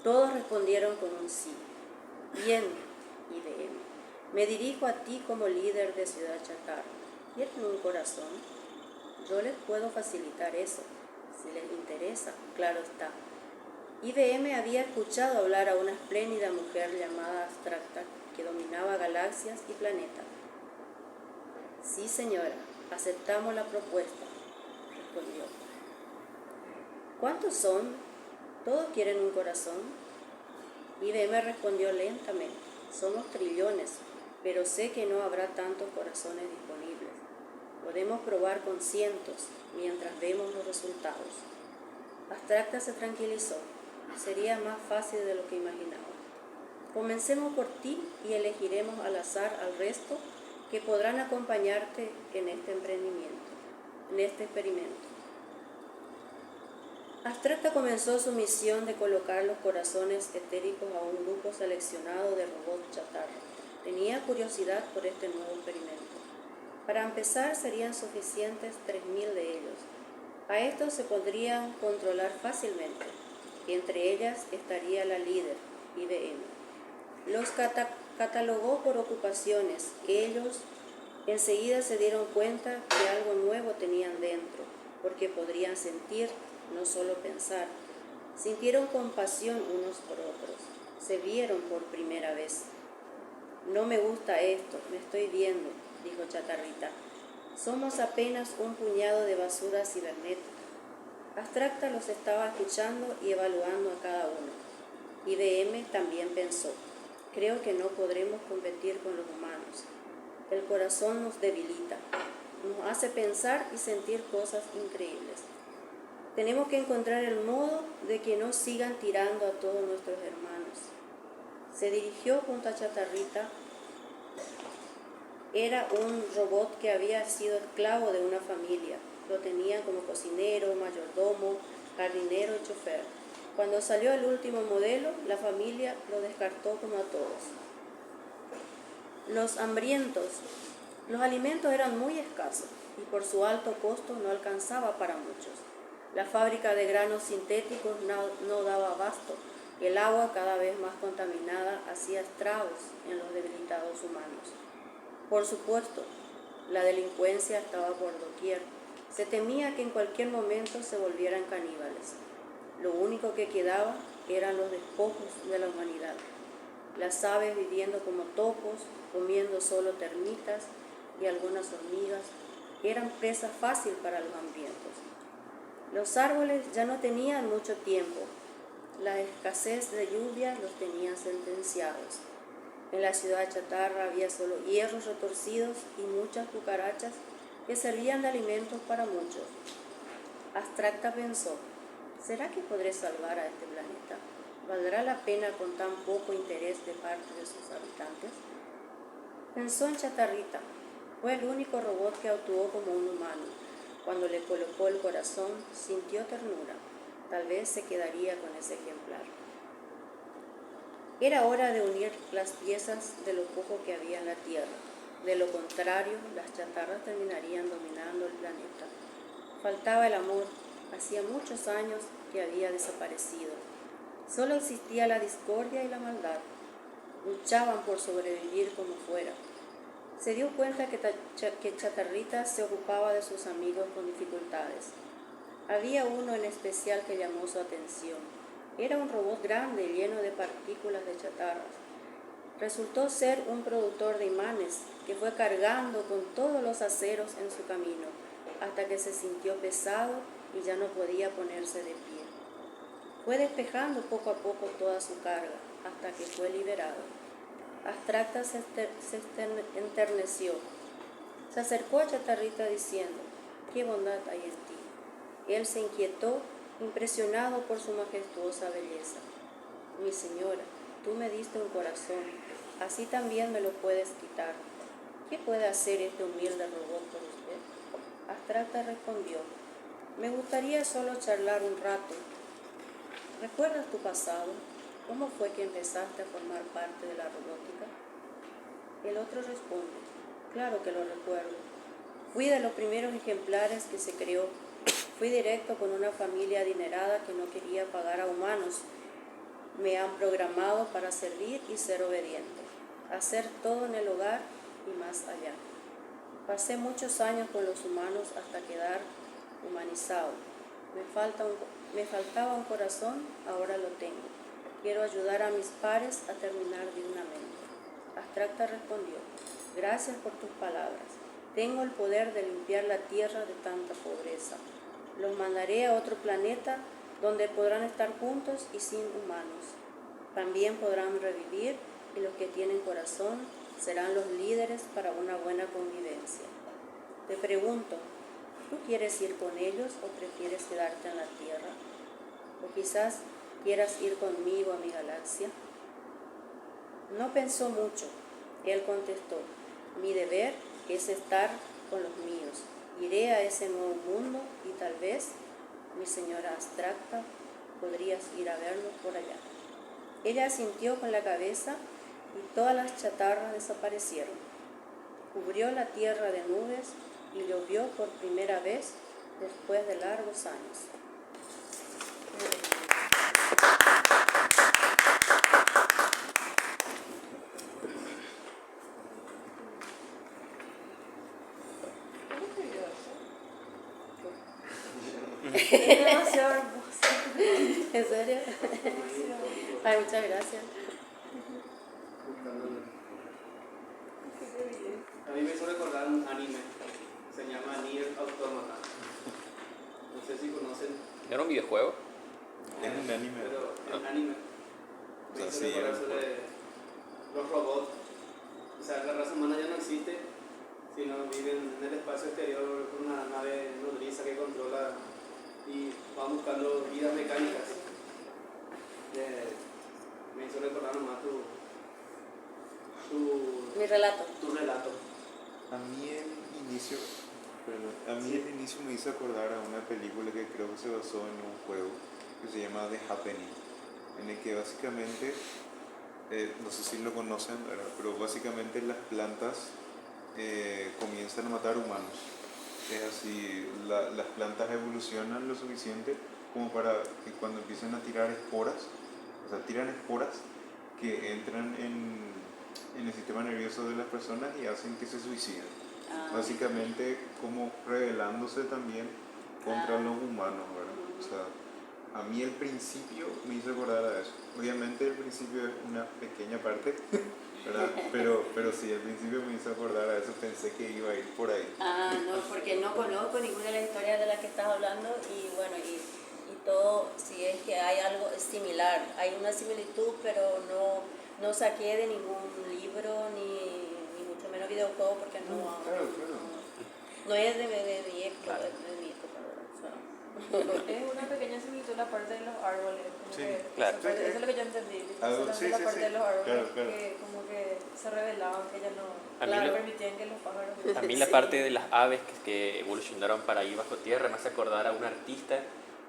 Todos respondieron con un sí. Bien, IBM. Me dirijo a ti como líder de Ciudad Chatarra. ¿Tienen un corazón? Yo les puedo facilitar eso, si les interesa, claro está. IBM había escuchado hablar a una espléndida mujer llamada Abstracta que dominaba galaxias y planetas. Sí, señora, aceptamos la propuesta, respondió. ¿Cuántos son? ¿Todos quieren un corazón? IBM respondió lentamente. Somos trillones, pero sé que no habrá tantos corazones disponibles. Podemos probar con cientos mientras vemos los resultados. Abstracta se tranquilizó. Sería más fácil de lo que imaginaba. Comencemos por ti y elegiremos al azar al resto que podrán acompañarte en este experimento. Abstracta comenzó su misión de colocar los corazones etéricos a un grupo seleccionado de robots chatarra. Tenía curiosidad por este nuevo experimento. Para empezar serían suficientes 3.000 de ellos. A estos se podrían controlar fácilmente. Entre ellas estaría la líder, IBM. Los catalogó por ocupaciones. Ellos enseguida se dieron cuenta que algo nuevo tenían dentro, porque podrían sentir, no solo pensar. Sintieron compasión unos por otros. Se vieron por primera vez. No me gusta esto, me estoy viendo, dijo Chatarrita. Somos apenas un puñado de basura cibernética. Abstracta los estaba escuchando y evaluando a cada uno. IBM también pensó. Creo que no podremos competir con los humanos. El corazón nos debilita, nos hace pensar y sentir cosas increíbles. Tenemos que encontrar el modo de que no sigan tirando a todos nuestros hermanos. Se dirigió junto a Chatarrita. Era un robot que había sido esclavo de una familia. Lo tenían como cocinero, mayordomo, jardinero y chofer. Cuando salió el último modelo, la familia lo descartó como a todos. Los hambrientos. Los alimentos eran muy escasos y por su alto costo no alcanzaba para muchos. La fábrica de granos sintéticos no daba abasto. El agua, cada vez más contaminada, hacía estragos en los debilitados humanos. Por supuesto, la delincuencia estaba por doquier. Se temía que en cualquier momento se volvieran caníbales. Lo único que quedaba eran los despojos de la humanidad. Las aves viviendo como topos, comiendo solo termitas y algunas hormigas, eran presa fácil para los hambrientos. Los árboles ya no tenían mucho tiempo. La escasez de lluvia los tenía sentenciados. En la ciudad chatarra había solo hierros retorcidos y muchas cucarachas que servían de alimentos para muchos. Abstracta pensó, ¿será que podré salvar a este planeta? ¿Valdrá la pena con tan poco interés de parte de sus habitantes? Pensó en Chatarrita. Fue el único robot que actuó como un humano. Cuando le colocó el corazón, sintió ternura. Tal vez se quedaría con ese ejemplar. Era hora de unir las piezas de lo poco que había en la Tierra. De lo contrario, las chatarras terminarían dominando el planeta. Faltaba el amor. Hacía muchos años que había desaparecido. Solo existía la discordia y la maldad. Luchaban por sobrevivir como fuera. Se dio cuenta que Chatarrita se ocupaba de sus amigos con dificultades. Había uno en especial que llamó su atención. Era un robot grande lleno de partículas de chatarras. Resultó ser un productor de imanes que fue cargando con todos los aceros en su camino hasta que se sintió pesado y ya no podía ponerse de pie. Fue despejando poco a poco toda su carga hasta que fue liberado. Abstracta se enterneció. Se acercó a Chatarrita diciendo: «¿Qué bondad hay en ti?». Él se inquietó, impresionado por su majestuosa belleza. «Mi señora, tú me diste un corazón, así también me lo puedes quitar. ¿Qué puede hacer este humilde robot por usted?». Abstracta respondió: «Me gustaría solo charlar un rato. ¿Recuerdas tu pasado? ¿Cómo fue que empezaste a formar parte de la robótica?». El otro responde: «Claro que lo recuerdo. Fui de los primeros ejemplares que se creó. Fui directo con una familia adinerada que no quería pagar a humanos. Me han programado para servir y ser obediente, hacer todo en el hogar y más allá. Pasé muchos años con los humanos hasta quedar humanizado. Me faltaba un corazón, ahora lo tengo. Quiero ayudar a mis pares a terminar dignamente». Abstracta respondió: «Gracias por tus palabras. Tengo el poder de limpiar la tierra de tanta pobreza. Los mandaré a otro planeta donde podrán estar juntos y sin humanos. También podrán revivir y los que tienen corazón serán los líderes para una buena convivencia. Te pregunto, ¿tú quieres ir con ellos o prefieres quedarte en la Tierra? O quizás quieras ir conmigo a mi galaxia». No pensó mucho. Él contestó: «Mi deber es estar con los míos. Iré a ese nuevo mundo y tal vez, mi señora Abstracta, podrías ir a verlo por allá». Ella asintió con la cabeza y todas las chatarras desaparecieron. Cubrió la tierra de nubes y llovió por primera vez después de largos años. Es demasiado hermoso. ¿En serio? Ay, muchas gracias. A mí me hizo recordar un anime, se llama Nier Automata. No sé si conocen. ¿Era un videojuego? Es un anime. Pero el anime O me sea, hizo sí, recordar era un sobre los robots. O sea, la raza humana ya no existe, sino viven en el espacio exterior con una nave nodriza que controla y van buscando vidas mecánicas. Me hizo recordar nomás Mi relato. tu relato. A mí el inicio me hizo acordar a una película que creo que se basó en un juego que se llama The Happening, en el que básicamente, no sé si lo conocen, ¿verdad? Pero básicamente las plantas comienzan a matar humanos. Es así, las plantas evolucionan lo suficiente como para que cuando empiecen a tirar esporas, o sea, tiran esporas que entran en el sistema nervioso de las personas y hacen que se suiciden. Básicamente como rebelándose también contra los humanos, ¿verdad? O sea, a mí el principio me hizo acordar a eso. Obviamente el principio es una pequeña parte, ¿verdad? Pero sí, al principio me hizo acordar a eso, pensé que iba a ir por ahí. No, porque no conozco ninguna de las historias de las que estás hablando y bueno, y todo, si es que hay algo similar, hay una similitud, pero no saqué de ningún libro ni mucho menos videojuego porque Claro. no es de mi época, de mi época, ¿verdad? Es una pequeña similitud la parte de los árboles. Como Sí, que claro. Eso es lo que yo entendí. Sí, La sí, parte sí. de los árboles Claro. que como que se rebelaban, que ya A mí no lo- permitían que los pájaros. A mí la parte de las aves que evolucionaron para ir bajo tierra me hace acordar a un artista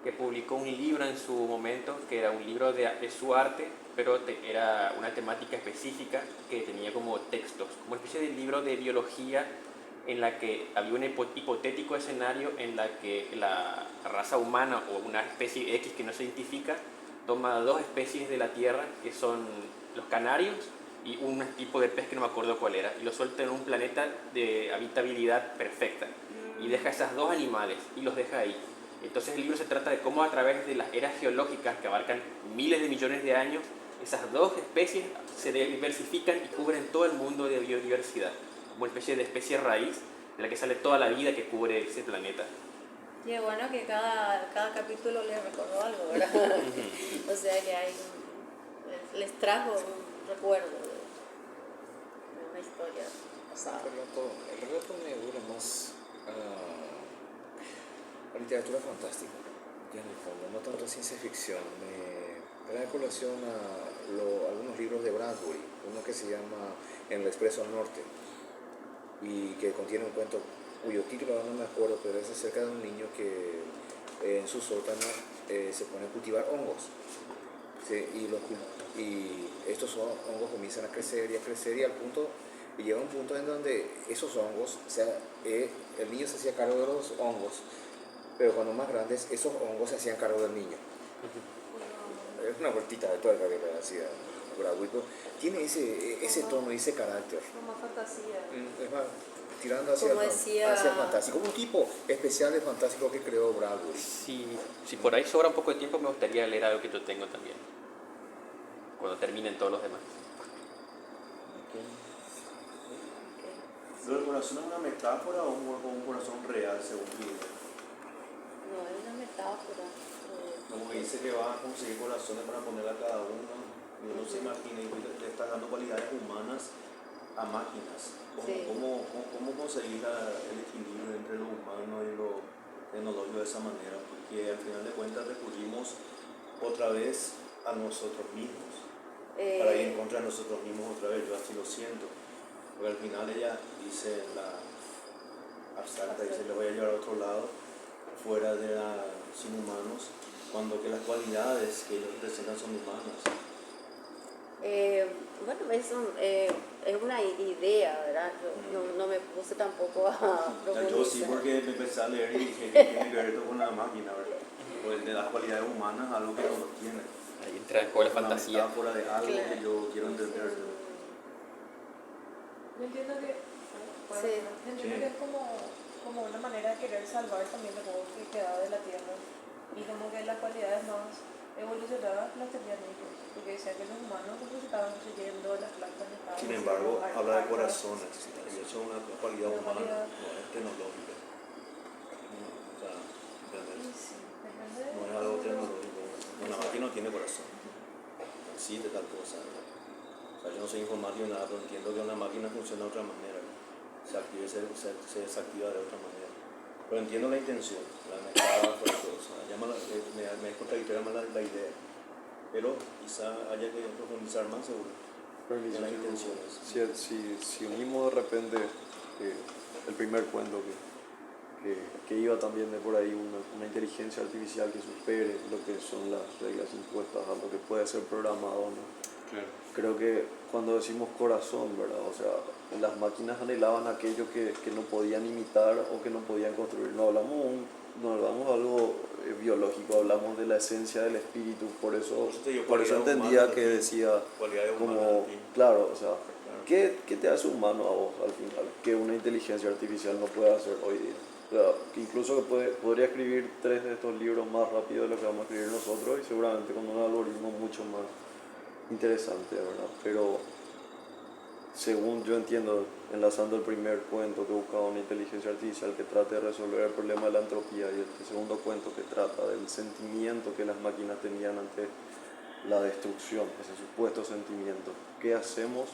que publicó un libro en su momento, que era un libro de su arte, pero era una temática específica que tenía como textos, como una especie de libro de biología en la que había un hipotético escenario en la que la raza humana o una especie X que no se identifica toma dos especies de la Tierra, que son los canarios y un tipo de pez que no me acuerdo cuál era, y lo suelta en un planeta de habitabilidad perfecta y deja esas dos animales y los deja ahí. Entonces el libro se trata de cómo a través de las eras geológicas que abarcan miles de millones de años, esas dos especies se diversifican y cubren todo el mundo de biodiversidad, como una especie de especie raíz de la que sale toda la vida que cubre ese planeta. Y es bueno que cada capítulo les recordó algo, ¿verdad? O sea que les trajo un recuerdo de una historia pasada. El relato me huele más a literatura fantástica, ya en el fondo, no tanto a ciencia ficción. Me trae a colación a algunos libros de Bradbury, uno que se llama En el Expreso al Norte, y que contiene un cuento cuyo título no me acuerdo, pero es acerca de un niño que en su sótano se pone a cultivar hongos. ¿Sí? Y estos hongos comienzan a crecer y al punto, y llega un punto en donde esos hongos, el niño se hacía cargo de los hongos, pero cuando más grandes, esos hongos se hacían cargo del niño. Es una vueltita de tuerca que le hacía Bradbury. Tiene ese tono y ese carácter. Como fantasía. Es más, tirando hacia el fantástico. Como un tipo especial de fantástico que creó Bradbury. Si por ahí sobra un poco de tiempo, me gustaría leer algo que yo tengo también, cuando terminen todos los demás. ¿Lo del corazón es una metáfora o un corazón real, según tu idea? No, es una metáfora. Como que dice que vas a conseguir corazones para ponerle a cada uno, y uno se imagina y le estás dando cualidades humanas a máquinas. Sí. ¿Cómo conseguir el equilibrio entre lo humano y lo tecnológico de esa manera? Porque al final de cuentas recurrimos otra vez a nosotros mismos, para ir en contra de nosotros mismos otra vez. Yo así lo siento, porque al final ella dice, la abstracta, dice, le voy a llevar a otro lado, fuera de los inhumanos, cuando que las cualidades que ellos representan son humanas. Bueno, es una idea, ¿verdad? Yo no me puse tampoco a profundizar. Yo sí, porque me empecé a leer y dije que tiene que ver esto con la máquina, ¿verdad? Pues de las cualidades humanas, algo que no lo tiene. Ahí entra el juego de la fantasía. Una metáfora de algo que yo quiero entender. Yo entiendo que, que es como una manera de querer salvar también los juegos que quedaba de la Tierra. Y como que las cualidades más evolucionadas las tenían ellos. Porque decían que los humanos como se estaban construyendo, las plantas estaban... Sin embargo, habla de corazones, y eso es una cualidad humana, no es tecnológica. O sea, ¿entendés? Sí, depende de... No es algo tecnológico. Una máquina no tiene corazón. No existe tal cosa, ¿verdad? O sea, yo no soy informático ni nada, pero entiendo que una máquina funciona de otra manera, ¿verdad? Se activa y se desactiva de otra manera. Pero entiendo la intención, la metáfora, todo. O sea, me es contradictoria más la idea. Pero quizá haya que profundizar más seguro en las intenciones. Si unimos de repente el primer cuento que iba también de por ahí una inteligencia artificial que supere lo que son las reglas impuestas a lo que puede ser programado, ¿no? Claro. Creo que cuando decimos corazón, ¿verdad? O sea, las máquinas anhelaban aquello que no podían imitar o que no podían construir. No hablamos de algo biológico, hablamos de la esencia del espíritu. Por eso entendía que decía como, claro, o sea, ¿qué te hace humano a vos al final? Que una inteligencia artificial no puede hacer hoy día. O sea, que incluso podría escribir 3 de estos libros más rápido de lo que vamos a escribir nosotros y seguramente con un algoritmo mucho más interesante, ¿verdad? Pero según yo entiendo, enlazando el primer cuento que buscaba una inteligencia artificial que trate de resolver el problema de la entropía y el segundo cuento que trata del sentimiento que las máquinas tenían ante la destrucción, ese supuesto sentimiento. ¿Qué hacemos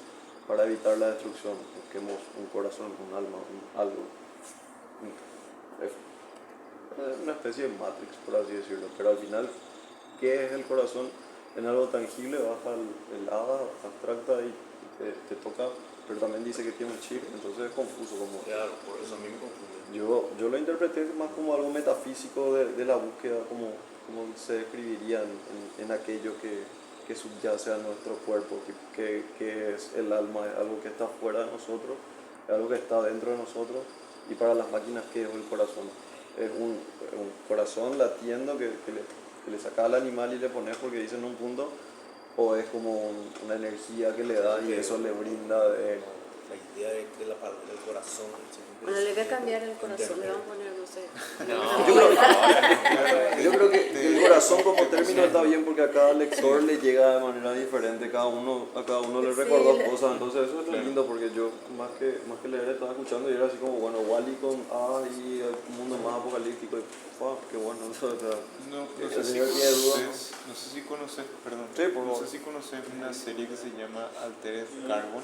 para evitar la destrucción? Busquemos un corazón, un alma, algo. Una especie de Matrix, por así decirlo, pero al final, ¿qué es el corazón? En algo tangible baja el hada abstracta y te toca, pero también dice que tiene un chip, entonces es confuso. Claro, por eso a mí me confunde. Yo lo interpreté más como algo metafísico de la búsqueda, como se describiría en aquello que subyace a nuestro cuerpo, que es el alma, es algo que está fuera de nosotros, es algo que está dentro de nosotros, y para las máquinas, ¿qué es el corazón? Es un corazón latiendo que le sacas al animal y le pones porque dicen un punto, o es como una energía que le da y eso le brinda de... La idea del corazón. Bueno, le voy a cambiar el corazón, le vamos a poner, no sé. No, Yo creo Yo creo que el corazón como término está bien porque a cada lector le llega de manera diferente, a cada uno le recordó cosas, entonces eso es lo lindo porque yo más que leer estaba escuchando y era así como, bueno, Wall-E con A y un mundo más apocalíptico y qué bueno, eso, o sea, No sé si conoces, perdón, Sí, por no favor. sé si conoces una serie que se llama Altered Carbon.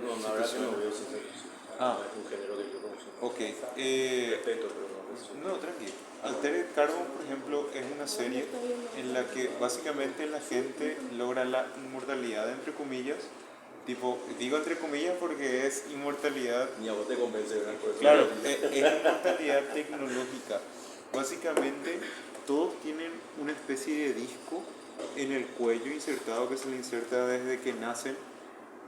No, la verdad que no veo ese es un género que yo consumo. Ok, Respeto, pero no consumo. no, tranquilo. Altered Carbon, por ejemplo, es una serie en la que básicamente la gente logra la inmortalidad, entre comillas. Tipo, digo entre comillas porque es inmortalidad. Ni a vos te convence, ¿verdad? Por eso Claro, no lo digo. es inmortalidad tecnológica. Básicamente, todos tienen una especie de disco en el cuello insertado que se le inserta desde que nacen,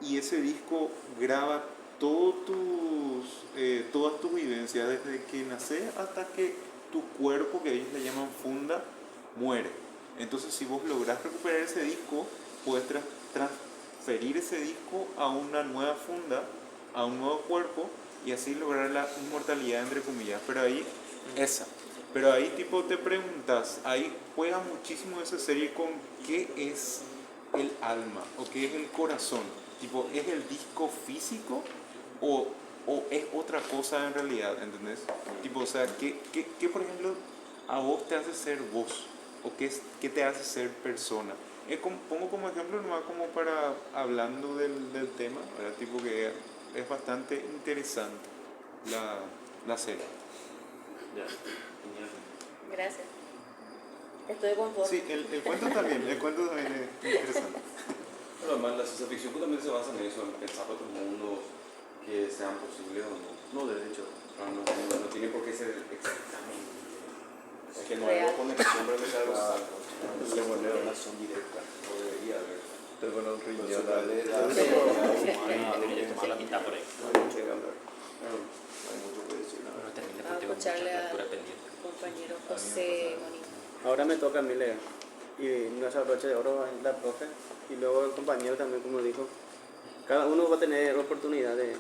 y ese disco graba todas tus vivencias desde que naces hasta que tu cuerpo, que ellos le llaman funda, muere. Entonces, si vos lográs recuperar ese disco, puedes transferir ese disco a una nueva funda, a un nuevo cuerpo, y así lograr la inmortalidad, entre comillas. Pero ahí tipo te preguntas, ahí juega muchísimo esa serie con qué es el alma o qué es el corazón. Tipo, ¿es el disco físico o es otra cosa en realidad? ¿Entendés? Tipo, o sea, ¿qué por ejemplo a vos te hace ser vos? ¿O qué te hace ser persona? Pongo como ejemplo nomás como para hablando del tema, ¿verdad? Tipo que es bastante interesante la serie. Ya, genial. Gracias. Estoy conforme. Sí, el cuento también es interesante. Pero además la ciencia ficción justamente se basa en eso, en pensar otros mundos que sean posibles o no. No, de hecho. No tiene por qué ser exactamente. Es que no Real. hay conexión para que sea algo exacto. Le pone relación directa, o debería haber. te con un Pero riñón. se trata de la Debería tomar la mitad por ahí. Hay mucho que hablar. Hay mucho que decir. Pero termina Vamos a contigo mucha escucharle a lectura pendiente. compañero José Bonito. Ahora me toca a mí leer. Y nuestra broche de oro es la profe. Y luego el compañero también, como dijo. Cada uno va a tener oportunidad de,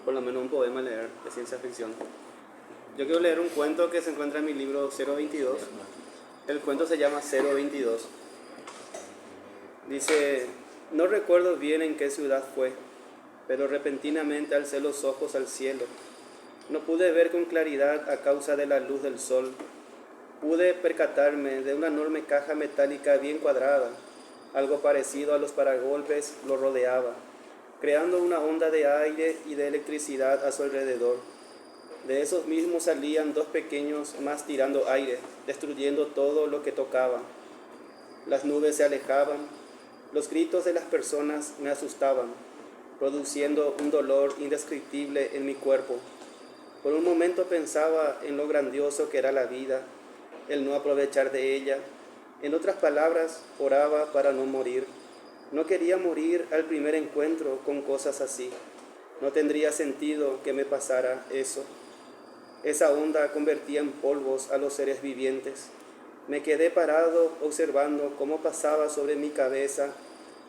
por lo menos un poema leer de ciencia ficción. Yo quiero leer un cuento que se encuentra en mi libro 022. El cuento se llama 022. Dice, no recuerdo bien en qué ciudad fue, pero repentinamente alcé los ojos al cielo. No pude ver con claridad a causa de la luz del sol. Pude percatarme de una enorme caja metálica bien cuadrada. Algo parecido a los paragolpes lo rodeaba, creando una onda de aire y de electricidad a su alrededor. De esos mismos salían dos pequeños más tirando aire, destruyendo todo lo que tocaban. Las nubes se alejaban, los gritos de las personas me asustaban, produciendo un dolor indescriptible en mi cuerpo. Por un momento pensaba en lo grandioso que era la vida, el no aprovechar de ella. En otras palabras, oraba para no morir. No quería morir al primer encuentro con cosas así. No tendría sentido que me pasara eso. Esa onda convertía en polvos a los seres vivientes. Me quedé parado observando cómo pasaba sobre mi cabeza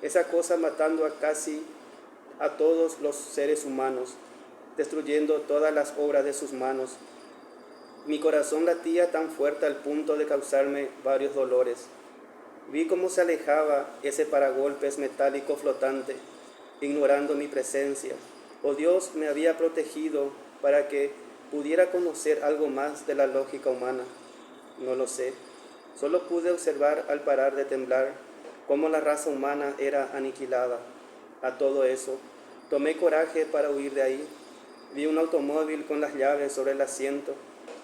esa cosa, matando a casi a todos los seres humanos, destruyendo todas las obras de sus manos. Mi corazón latía tan fuerte al punto de causarme varios dolores. Vi cómo se alejaba ese paragolpes metálico flotante, ignorando mi presencia. Oh Dios, me había protegido para que pudiera conocer algo más de la lógica humana. No lo sé. Solo pude observar al parar de temblar cómo la raza humana era aniquilada. A todo eso, tomé coraje para huir de ahí. Vi un automóvil con las llaves sobre el asiento.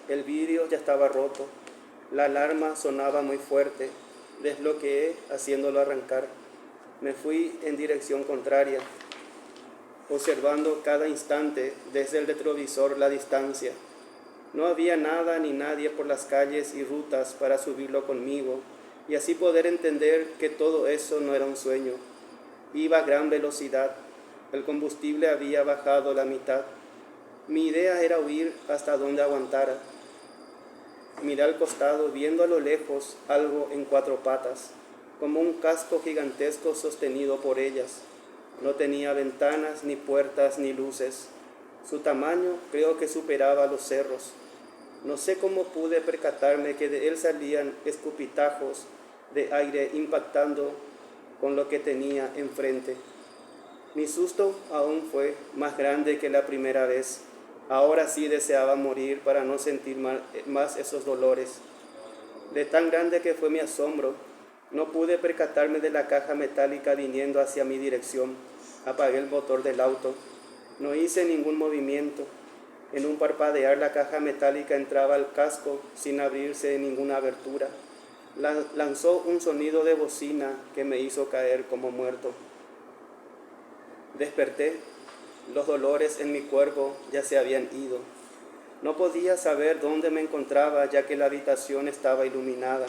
El vidrio ya estaba roto. La alarma sonaba muy fuerte. Desbloqueé haciéndolo arrancar. Me fui en dirección contraria, observando cada instante desde el retrovisor la distancia. No había nada ni nadie por las calles y rutas para subirlo conmigo y así poder entender que todo eso no era un sueño. Iba a gran velocidad. El combustible había bajado la mitad. Mi idea era huir hasta donde aguantara. Miré al costado, viendo a lo lejos algo en cuatro patas, como un casco gigantesco sostenido por ellas. No tenía ventanas, ni puertas, ni luces. Su tamaño creo que superaba los cerros. No sé cómo pude percatarme que de él salían escupitajos de aire impactando con lo que tenía enfrente. Mi susto aún fue más grande que la primera vez. Ahora sí deseaba morir para no sentir más esos dolores. De tan grande que fue mi asombro, no pude percatarme de la caja metálica viniendo hacia mi dirección. Apagué el motor del auto. No hice ningún movimiento. En un parpadear la caja metálica entraba al casco sin abrirse ninguna abertura. Lanzó un sonido de bocina que me hizo caer como muerto. Desperté. Los dolores en mi cuerpo ya se habían ido. No podía saber dónde me encontraba ya que la habitación estaba iluminada.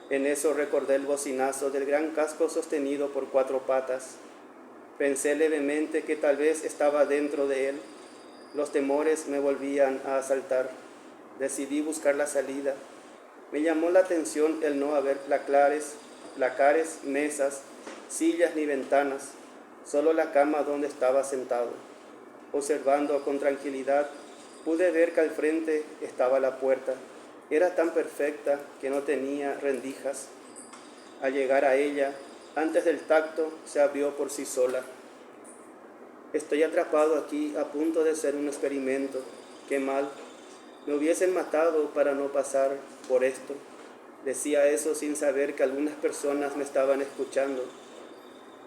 En eso recordé el bocinazo del gran casco sostenido por 4 patas. Pensé levemente que tal vez estaba dentro de él. Los temores me volvían a asaltar. Decidí buscar la salida. Me llamó la atención el no haber placares, mesas, sillas ni ventanas, solo la cama donde estaba sentado. Observando con tranquilidad, pude ver que al frente estaba la puerta. Era tan perfecta que no tenía rendijas. Al llegar a ella, antes del tacto, se abrió por sí sola. Estoy atrapado aquí a punto de ser un experimento. Qué mal. Me hubiesen matado para no pasar por esto. Decía eso sin saber que algunas personas me estaban escuchando.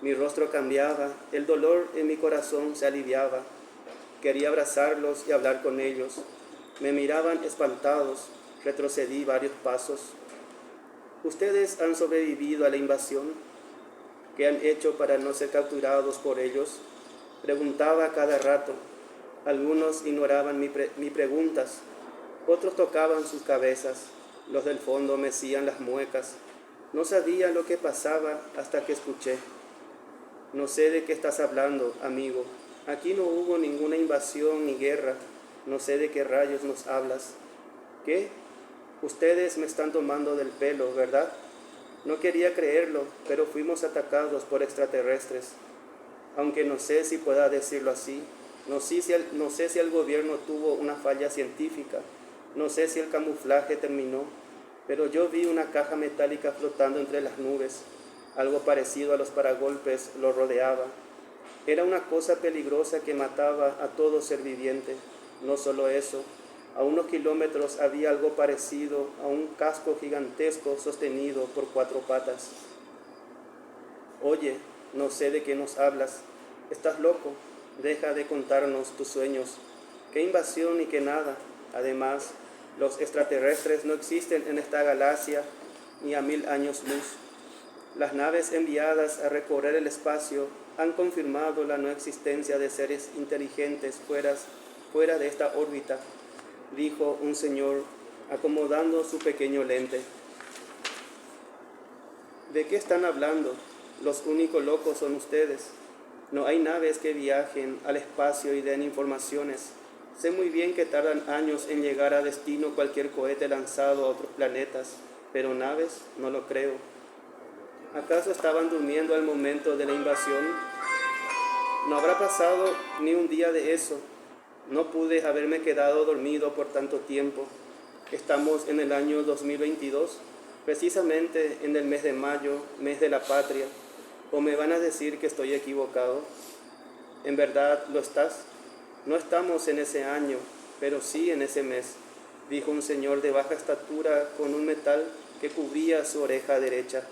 Mi rostro cambiaba, el dolor en mi corazón se aliviaba. Quería abrazarlos y hablar con ellos. Me miraban espantados. Retrocedí varios pasos. ¿Ustedes han sobrevivido a la invasión? ¿Qué han hecho para no ser capturados por ellos? Preguntaba cada rato. Algunos ignoraban mis preguntas. Otros tocaban sus cabezas. Los del fondo mecían las muecas. No sabía lo que pasaba hasta que escuché. No sé de qué estás hablando, amigo. Aquí no hubo ninguna invasión ni guerra. No sé de qué rayos nos hablas. ¿Qué? Ustedes me están tomando del pelo, ¿verdad? No quería creerlo, pero fuimos atacados por extraterrestres. Aunque no sé si pueda decirlo así. No sé si el gobierno tuvo una falla científica. No sé si el camuflaje terminó. Pero yo vi una caja metálica flotando entre las nubes. Algo parecido a los paragolpes lo rodeaba. Era una cosa peligrosa que mataba a todo ser viviente. No solo eso, a unos kilómetros había algo parecido a un casco gigantesco sostenido por 4 patas. Oye, no sé de qué nos hablas. ¿Estás loco? Deja de contarnos tus sueños. ¿Qué invasión ni qué nada? Además, los extraterrestres no existen en esta galaxia ni a 1000 años luz. Las naves enviadas a recorrer el espacio han confirmado la no existencia de seres inteligentes fuera de esta órbita, dijo un señor acomodando su pequeño lente. ¿De qué están hablando? Los únicos locos son ustedes. No hay naves que viajen al espacio y den informaciones. Sé muy bien que tardan años en llegar a destino cualquier cohete lanzado a otros planetas, pero naves no lo creo. ¿Acaso estaban durmiendo al momento de la invasión? No habrá pasado ni un día de eso. No pude haberme quedado dormido por tanto tiempo. Estamos en el año 2022, precisamente en el mes de mayo, mes de la patria. ¿O me van a decir que estoy equivocado? ¿En verdad lo estás? No estamos en ese año, pero sí en ese mes, dijo un señor de baja estatura con un metal que cubría su oreja derecha.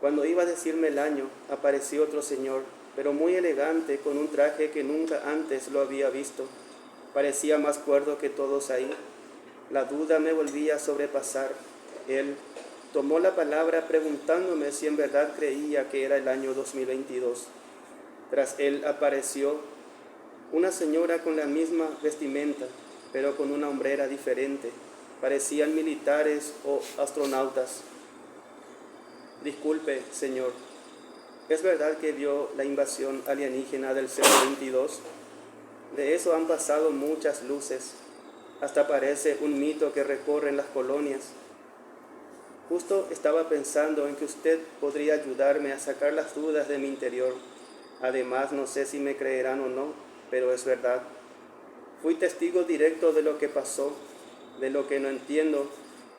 Cuando iba a decirme el año, apareció otro señor, pero muy elegante, con un traje que nunca antes lo había visto. Parecía más cuerdo que todos ahí. La duda me volvía a sobrepasar. Él tomó la palabra preguntándome si en verdad creía que era el año 2022. Tras él apareció una señora con la misma vestimenta, pero con una hombrera diferente. Parecían militares o astronautas. Disculpe, señor, ¿es verdad que vio la invasión alienígena del 022? De eso han pasado muchas luces. Hasta parece un mito que recorre en las colonias. Justo estaba pensando en que usted podría ayudarme a sacar las dudas de mi interior. Además, no sé si me creerán o no, pero es verdad. Fui testigo directo de lo que pasó. De lo que no entiendo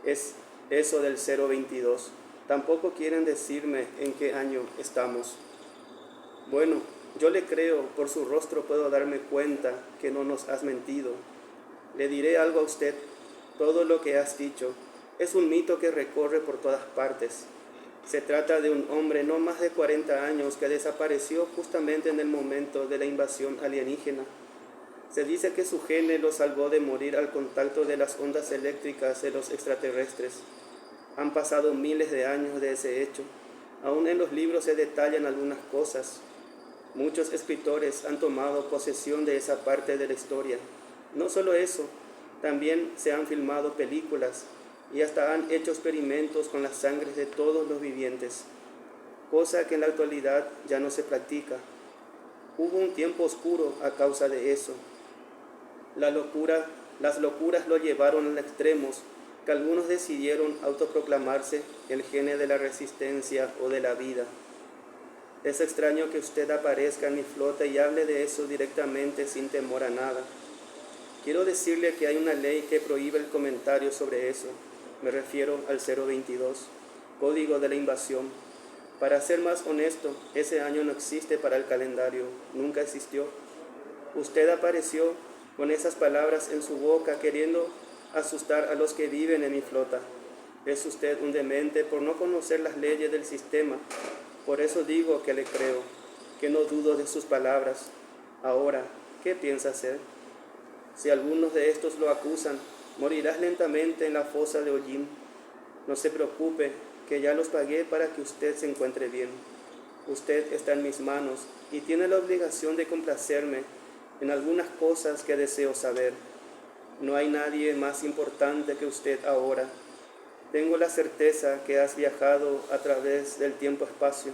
es eso del 022. Tampoco quieren decirme en qué año estamos. Bueno, yo le creo, por su rostro puedo darme cuenta que no nos has mentido. Le diré algo a usted, todo lo que has dicho es un mito que recorre por todas partes. Se trata de un hombre no más de 40 años que desapareció justamente en el momento de la invasión alienígena. Se dice que su gene lo salvó de morir al contacto de las ondas eléctricas de los extraterrestres. Han pasado miles de años de ese hecho. Aún en los libros se detallan algunas cosas. Muchos escritores han tomado posesión de esa parte de la historia. No solo eso, también se han filmado películas y hasta han hecho experimentos con las sangres de todos los vivientes, cosa que en la actualidad ya no se practica. Hubo un tiempo oscuro a causa de eso. Las locuras lo llevaron a extremos que algunos decidieron autoproclamarse el gene de la resistencia o de la vida. Es extraño que usted aparezca en mi flota y hable de eso directamente sin temor a nada. Quiero decirle que hay una ley que prohíbe el comentario sobre eso. Me refiero al 022, Código de la Invasión. Para ser más honesto, ese año no existe para el calendario, nunca existió. Usted apareció con esas palabras en su boca queriendo asustar a los que viven en mi flota. Es usted un demente por no conocer las leyes del sistema. Por eso digo que le creo, que no dudo de sus palabras. Ahora, ¿qué piensa hacer? Si algunos de estos lo acusan, morirás lentamente en la fosa de Hollín. No se preocupe, que ya los pagué para que usted se encuentre bien. Usted está en mis manos y tiene la obligación de complacerme en algunas cosas que deseo saber. No hay nadie más importante que usted ahora. Tengo la certeza que has viajado a través del tiempo-espacio.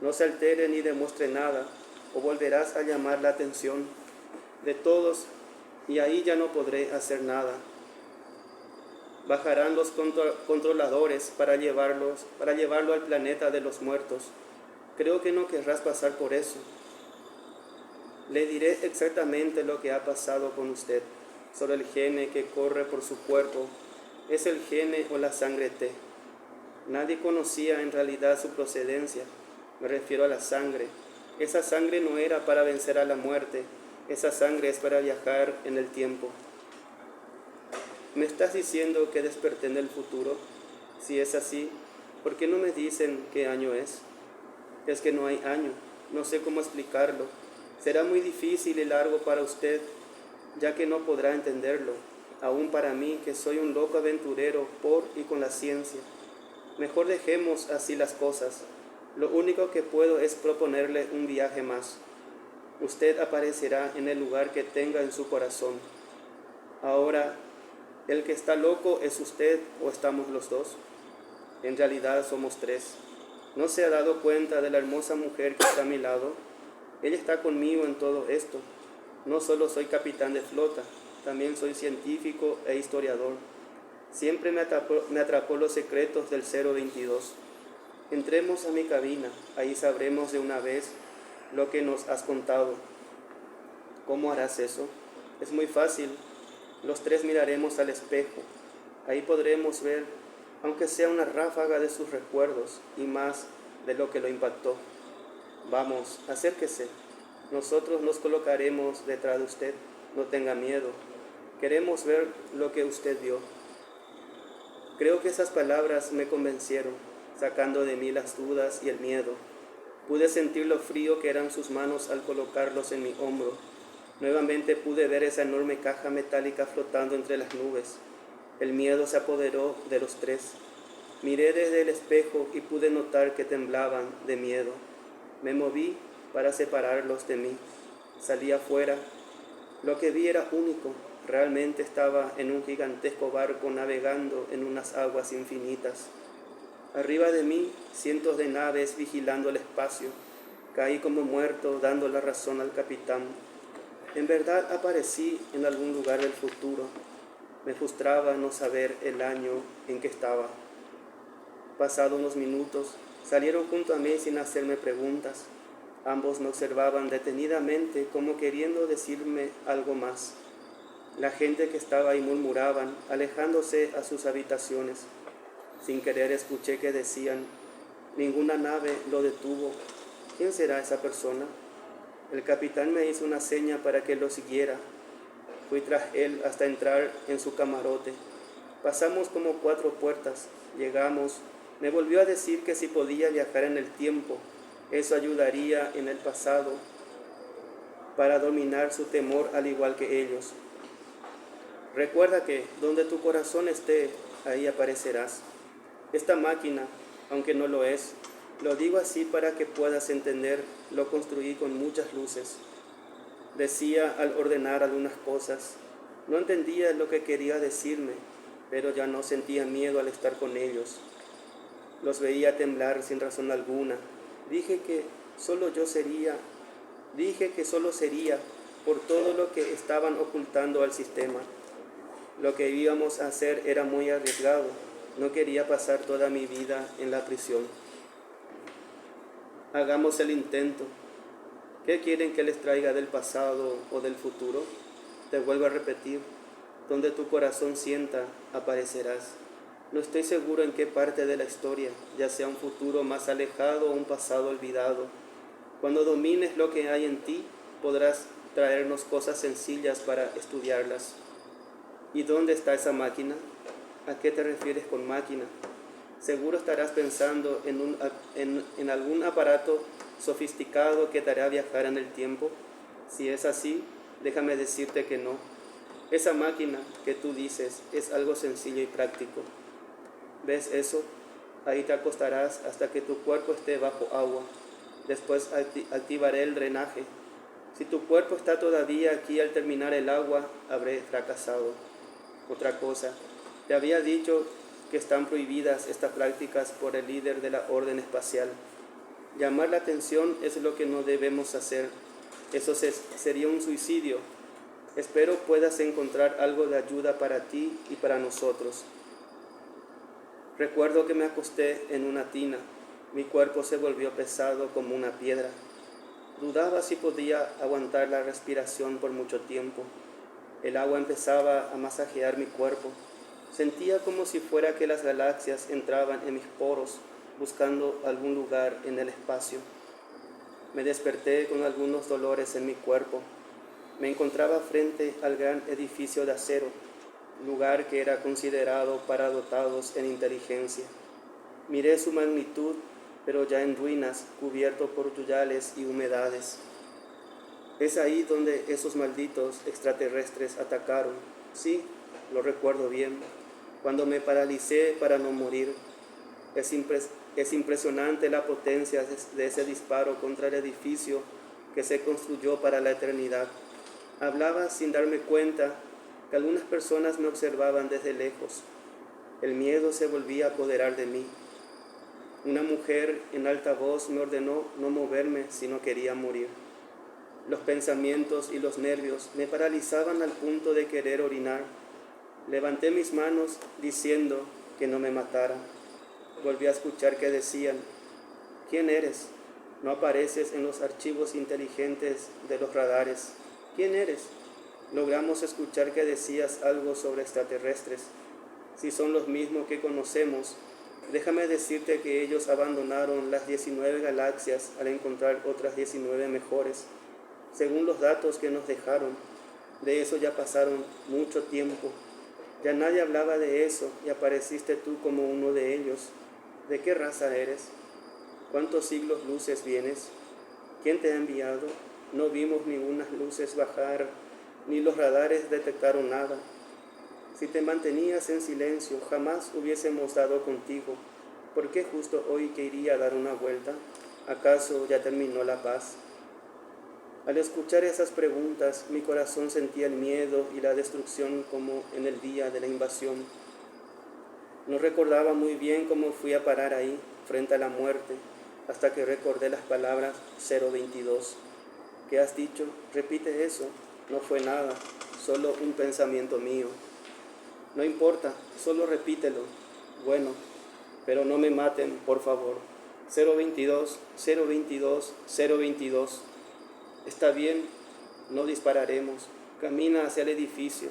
No se altere ni demuestre nada, o volverás a llamar la atención de todos, y ahí ya no podré hacer nada. Bajarán los controladores para llevarlo al planeta de los muertos. Creo que no querrás pasar por eso. Le diré exactamente lo que ha pasado con usted. Solo el gene que corre por su cuerpo es el gene o la sangre T. Nadie conocía en realidad su procedencia. Me refiero a la sangre. Esa sangre no era para vencer a la muerte. Esa sangre es para viajar en el tiempo. ¿Me estás diciendo que desperté en el futuro? Si es así, ¿por qué no me dicen qué año es? Es que no hay año. No sé cómo explicarlo. Será muy difícil y largo para usted, ya que no podrá entenderlo. Aún para mí, que soy un loco aventurero por y con la ciencia. Mejor dejemos así las cosas. Lo único que puedo es proponerle un viaje más. Usted aparecerá en el lugar que tenga en su corazón. Ahora, ¿el que está loco es usted o estamos los dos? En realidad somos tres. ¿No se ha dado cuenta de la hermosa mujer que está a mi lado? Ella está conmigo en todo esto. No solo soy capitán de flota, también soy científico e historiador. Siempre me atrapó los secretos del 022. Entremos a mi cabina, ahí sabremos de una vez lo que nos has contado. ¿Cómo harás eso? Es muy fácil. Los tres miraremos al espejo. Ahí podremos ver, aunque sea una ráfaga de sus recuerdos y más de lo que lo impactó. Vamos, acérquese. Nosotros nos colocaremos detrás de usted. No tenga miedo. Queremos ver lo que usted vio. Creo que esas palabras me convencieron, sacando de mí las dudas y el miedo. Pude sentir lo frío que eran sus manos al colocarlos en mi hombro. Nuevamente pude ver esa enorme caja metálica flotando entre las nubes. El miedo se apoderó de los tres. Miré desde el espejo y pude notar que temblaban de miedo. Me moví para separarlos de mí. Salí afuera. Lo que vi era único. Realmente estaba en un gigantesco barco navegando en unas aguas infinitas. Arriba de mí, cientos de naves vigilando el espacio. Caí como muerto, dando la razón al capitán. En verdad aparecí en algún lugar del futuro. Me frustraba no saber el año en que estaba. Pasados unos minutos, salieron junto a mí sin hacerme preguntas. Ambos me observaban detenidamente como queriendo decirme algo más. La gente que estaba ahí murmuraban, alejándose a sus habitaciones. Sin querer escuché que decían, ninguna nave lo detuvo. ¿Quién será esa persona? El capitán me hizo una seña para que lo siguiera. Fui tras él hasta entrar en su camarote. Pasamos como 4 puertas. Llegamos. Me volvió a decir que si podía viajar en el tiempo, eso ayudaría en el pasado para dominar su temor al igual que ellos. Recuerda que donde tu corazón esté, ahí aparecerás. Esta máquina, aunque no lo es, lo digo así para que puedas entender, lo construí con muchas luces. Decía al ordenar algunas cosas, no entendía lo que quería decirme, pero ya no sentía miedo al estar con ellos. Los veía temblar sin razón alguna. Dije que solo sería por todo lo que estaban ocultando al sistema. Lo que íbamos a hacer era muy arriesgado. No quería pasar toda mi vida en la prisión. Hagamos el intento. ¿Qué quieren que les traiga del pasado o del futuro? Te vuelvo a repetir, donde tu corazón sienta, aparecerás. No estoy seguro en qué parte de la historia, ya sea un futuro más alejado o un pasado olvidado. Cuando domines lo que hay en ti, podrás traernos cosas sencillas para estudiarlas. ¿Y dónde está esa máquina? ¿A qué te refieres con máquina? Seguro estarás pensando en algún aparato sofisticado que te hará viajar en el tiempo. Si es así, déjame decirte que no. Esa máquina que tú dices es algo sencillo y práctico. ¿Ves eso? Ahí te acostarás hasta que tu cuerpo esté bajo agua. Después activaré el drenaje. Si tu cuerpo está todavía aquí al terminar el agua, habré fracasado. Otra cosa, te había dicho que están prohibidas estas prácticas por el líder de la orden espacial. Llamar la atención es lo que no debemos hacer. Eso sería un suicidio. Espero puedas encontrar algo de ayuda para ti y para nosotros. Recuerdo que me acosté en una tina. Mi cuerpo se volvió pesado como una piedra. Dudaba si podía aguantar la respiración por mucho tiempo. El agua empezaba a masajear mi cuerpo. Sentía como si fuera que las galaxias entraban en mis poros, buscando algún lugar en el espacio. Me desperté con algunos dolores en mi cuerpo. Me encontraba frente al gran edificio de acero, lugar que era considerado para dotados en inteligencia. Miré su magnitud, pero ya en ruinas, cubierto por yuyales y humedades. Es ahí donde esos malditos extraterrestres atacaron. Sí, lo recuerdo bien, cuando me paralicé para no morir. Es impresionante la potencia de ese disparo contra el edificio que se construyó para la eternidad. Hablaba sin darme cuenta que algunas personas me observaban desde lejos. El miedo se volvía a apoderar de mí. Una mujer en alta voz me ordenó no moverme si no quería morir. Los pensamientos y los nervios me paralizaban al punto de querer orinar. Levanté mis manos diciendo que no me matara. Volví a escuchar que decían, ¿quién eres? No apareces en los archivos inteligentes de los radares. ¿Quién eres? Logramos escuchar que decías algo sobre extraterrestres. Si son los mismos que conocemos, déjame decirte que ellos abandonaron las 19 galaxias al encontrar otras 19 mejores. Según los datos que nos dejaron, de eso ya pasaron mucho tiempo. Ya nadie hablaba de eso y apareciste tú como uno de ellos. ¿De qué raza eres? ¿Cuántos siglos luces vienes? ¿Quién te ha enviado? No vimos ninguna luces bajar, ni los radares detectaron nada. Si te mantenías en silencio, jamás hubiésemos dado contigo. ¿Por qué justo hoy que iría a dar una vuelta? ¿Acaso ya terminó la paz? Al escuchar esas preguntas, mi corazón sentía el miedo y la destrucción como en el día de la invasión. No recordaba muy bien cómo fui a parar ahí, frente a la muerte, hasta que recordé las palabras 022. ¿Qué has dicho? Repite eso. No fue nada, solo un pensamiento mío. No importa, solo repítelo. Bueno, pero no me maten, por favor. 022, 022, 022. Está bien, no dispararemos. Camina hacia el edificio.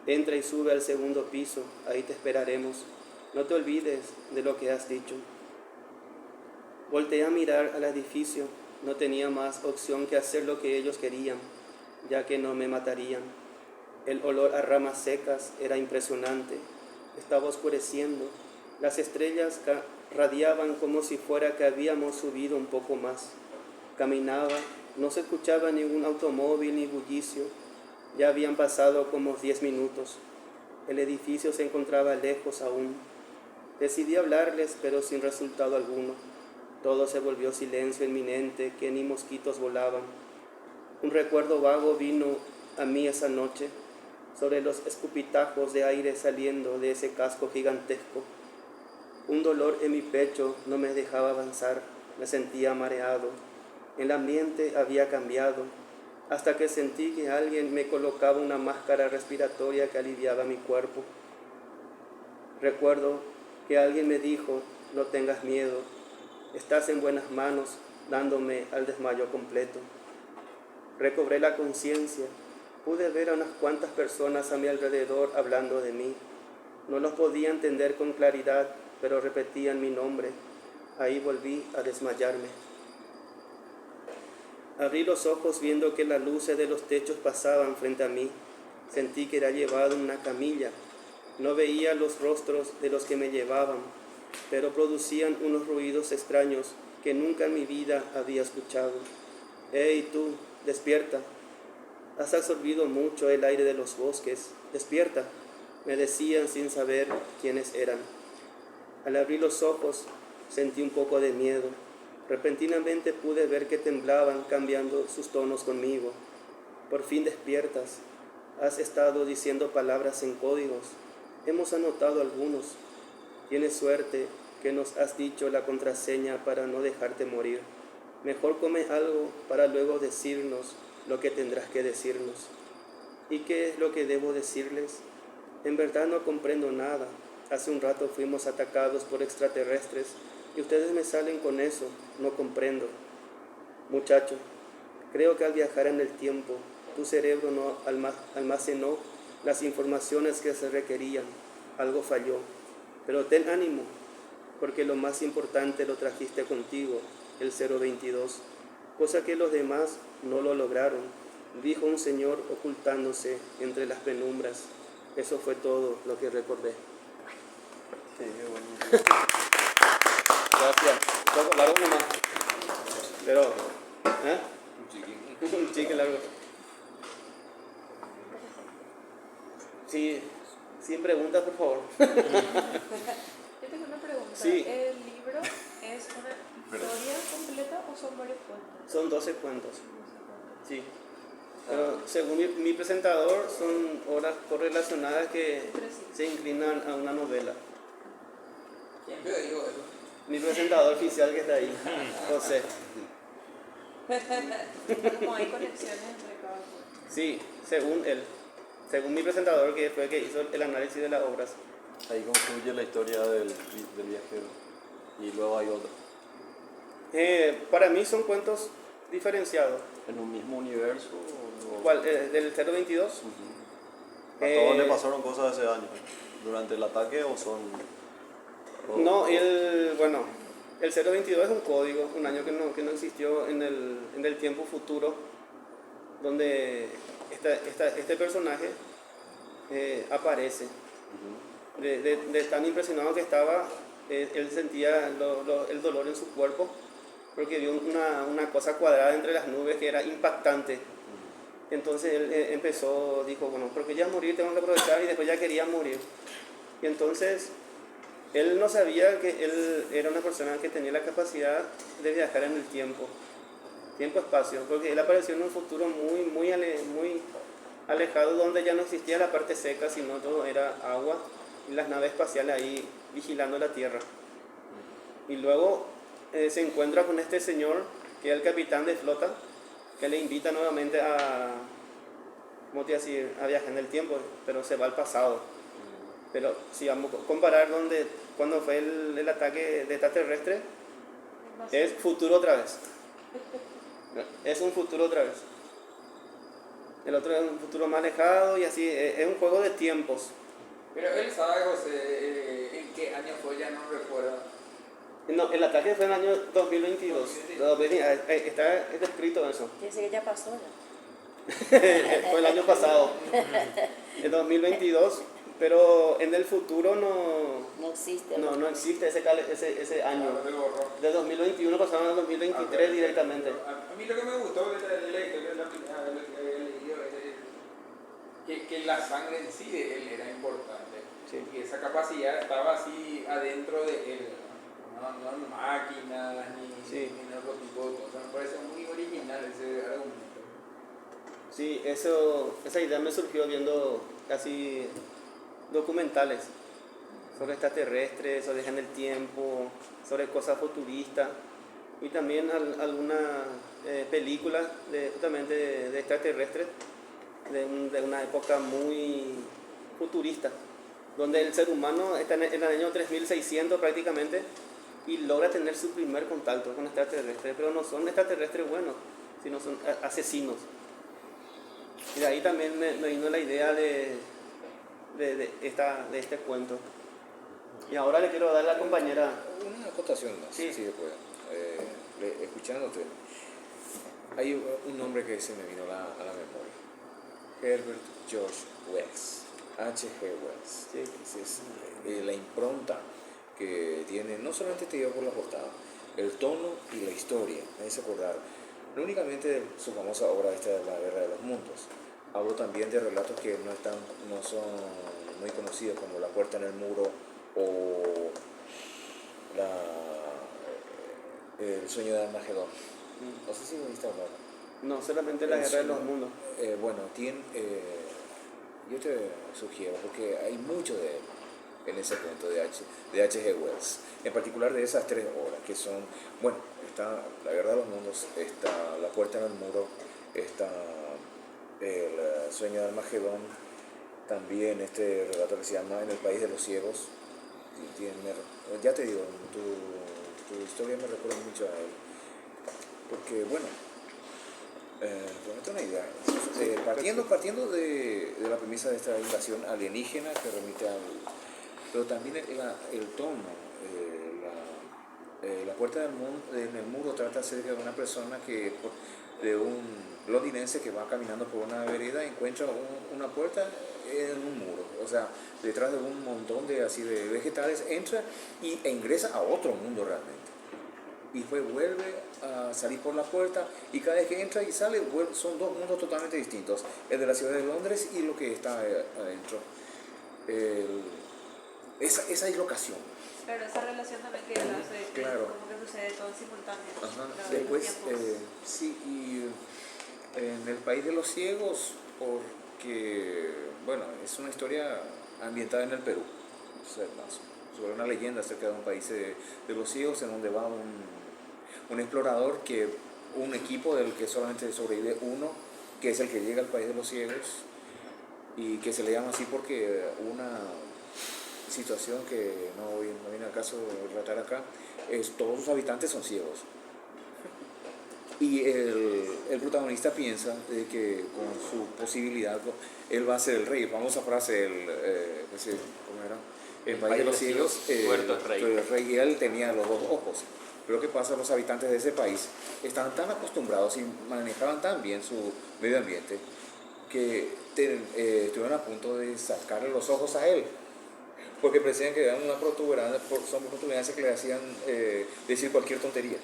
Entra y sube al segundo piso, ahí te esperaremos. No te olvides de lo que has dicho. Volteé a mirar al edificio. No tenía más opción que hacer lo que ellos querían, ya que no me matarían. El olor a ramas secas era impresionante. Estaba oscureciendo. Las estrellas radiaban como si fuera que habíamos subido un poco más. Caminaba, no se escuchaba ningún automóvil ni bullicio. Ya habían pasado como 10 minutos. El edificio se encontraba lejos aún. Decidí hablarles, pero sin resultado alguno. Todo se volvió silencio inminente, que ni mosquitos volaban. Un recuerdo vago vino a mí esa noche, sobre los escupitajos de aire saliendo de ese casco gigantesco. Un dolor en mi pecho no me dejaba avanzar, me sentía mareado. El ambiente había cambiado, hasta que sentí que alguien me colocaba una máscara respiratoria que aliviaba mi cuerpo. Recuerdo que alguien me dijo: no tengas miedo, estás en buenas manos, dándome al desmayo completo. Recobré la conciencia, pude ver a unas cuantas personas a mi alrededor hablando de mí. No los podía entender con claridad, pero repetían mi nombre. Ahí volví a desmayarme. Abrí los ojos viendo que las luces de los techos pasaban frente a mí. Sentí que era llevado en una camilla. No veía los rostros de los que me llevaban, pero producían unos ruidos extraños que nunca en mi vida había escuchado. ¡Hey tú, despierta! Has absorbido mucho el aire de los bosques. Despierta, me decían sin saber quiénes eran. Al abrir los ojos, sentí un poco de miedo. Repentinamente pude ver que temblaban, cambiando sus tonos conmigo. Por fin despiertas. Has estado diciendo palabras en códigos. Hemos anotado algunos. Tienes suerte que nos has dicho la contraseña para no dejarte morir. Mejor come algo para luego decirnos lo que tendrás que decirnos. ¿Y qué es lo que debo decirles? En verdad no comprendo nada. Hace un rato fuimos atacados por extraterrestres y ustedes me salen con eso. No comprendo. Muchacho, creo que al viajar en el tiempo, tu cerebro no almacenó las informaciones que se requerían. Algo falló. Pero ten ánimo, porque lo más importante lo trajiste contigo, el 022, cosa que los demás no lo lograron, dijo un señor ocultándose entre las penumbras. Eso fue todo lo que recordé. Sí, qué bueno. Gracias. Un poco largo nomás. Pero, ¿eh? Un chique largo. Sí, sin preguntas, por favor. Yo tengo una pregunta. Sí. ¿El libro es una historia completa o son varios cuentos? Son 12 cuentos. Sí. Pero según mi presentador, son obras correlacionadas que se inclinan a una novela. ¿Quién te dijo eso? Mi presentador oficial que está ahí, José. Como hay conexiones entre cada cuento. Sí, según él. Según mi presentador, que fue el que hizo el análisis de las obras. Ahí concluye la historia del viajero. Y luego hay otra. Para mí son cuentos diferenciados. ¿En un mismo universo? O... ¿Cuál? ¿Del 022? ¿A todos le pasaron cosas ese año? ¿Durante el ataque o son...? No, el 022 es un código, un año que no existió en el tiempo futuro, donde este personaje aparece. De tan impresionado que estaba, él sentía el dolor en su cuerpo, porque vio una cosa cuadrada entre las nubes que era impactante. Entonces él dijo, bueno, porque ya morir tengo que aprovechar, y después ya quería morir. Y entonces él no sabía que él era una persona que tenía la capacidad de viajar en el tiempo-espacio, porque él apareció en un futuro muy alejado, donde ya no existía la parte seca, sino todo era agua y las naves espaciales ahí vigilando la Tierra. Y luego se encuentra con este señor, que es el capitán de flota, que le invita nuevamente a viajar en el tiempo, pero se va al pasado. Pero si vamos a comparar cuando fue el ataque de extraterrestre, es futuro otra vez. Es un futuro otra vez. el otro es un futuro más alejado y así, es un juego de tiempos. Pero él sabe, José, en qué año fue, ya no recuerdo. No, el ataque fue en el año 2022. Está escrito eso. Quiere decir que ya pasó ya. Fue el año pasado, el 2022, pero en el futuro No existe. no existe ese año. De 2021 pasaron al 2023 directamente. A mí lo que me gustó de la historia de la primera vez que había leído es que la sangre en sí de él era importante. Sí. Y esa capacidad estaba así adentro de él. No en máquinas ni en otro tipo de cosas. Me parece muy original ese argumento. Sí, esa idea me surgió viendo casi documentales sobre extraterrestres, sobre viajes en el tiempo, sobre cosas futuristas y también algunas películas justamente de extraterrestres de una época muy futurista, donde el ser humano está en el año 3600 prácticamente y logra tener su primer contacto con extraterrestres, pero no son extraterrestres buenos, sino son asesinos. Y de ahí también me vino la idea de este cuento. Y ahora le quiero dar a la compañera... Una acotación más, sí. si se puede. Escuchándote, hay un nombre que se me vino a la memoria. Herbert George Wells, H.G. Wells. Sí. Es la impronta que tiene, no solamente te digo por la portada, el tono y la historia, me hace acordar, no únicamente de su famosa obra esta de La Guerra de los Mundos, hablo también de relatos que no son muy conocidos, como La Puerta en el Muro o El Sueño de Armagedón. No sé si lo viste hablar. No, solamente La Guerra de los Mundos. Bueno, yo te sugiero, porque hay mucho de él en ese cuento de H.G. Wells, en particular de esas tres obras, que son, bueno, está La Guerra de los Mundos, está La Puerta en el Muro, está El Sueño de Armagedón, también este relato que se llama En el País de los Ciegos. Ya te digo, tu historia me recuerda mucho a él, porque bueno, prometo una idea, partiendo de la premisa de esta invasión alienígena que remite pero también el tono, La Puerta en el Muro trata acerca de una persona de un londinense que va caminando por una vereda y encuentra una puerta en un muro, o sea, detrás de un montón de vegetales, entra e ingresa a otro mundo realmente. Y después vuelve a salir por la puerta y cada vez que entra y sale son dos mundos totalmente distintos, el de la ciudad de Londres y lo que está adentro. Esa dislocación. Claro, esa relación también que él hace, claro. como que sucede todo en simultáneo. Ajá. Después, sí, y en El País de los Ciegos, porque, bueno, es una historia ambientada en el Perú, sobre una leyenda acerca de un país de los ciegos en donde va un explorador, un equipo del que solamente sobrevive uno, que es el que llega al País de los Ciegos, y que se le llama así porque una situación que no viene al caso de relatar acá, todos los habitantes son ciegos. Y el protagonista piensa de que con su posibilidad él va a ser el rey. Famosa frase, ¿cómo era? El país de los ciegos, el rey, y él tenía los dos ojos. Pero ¿qué pasa? Los habitantes de ese país estaban tan acostumbrados y manejaban tan bien su medio ambiente que estuvieron a punto de sacarle los ojos a él, porque parecían que eran una protuberancia que le hacían decir cualquier tontería.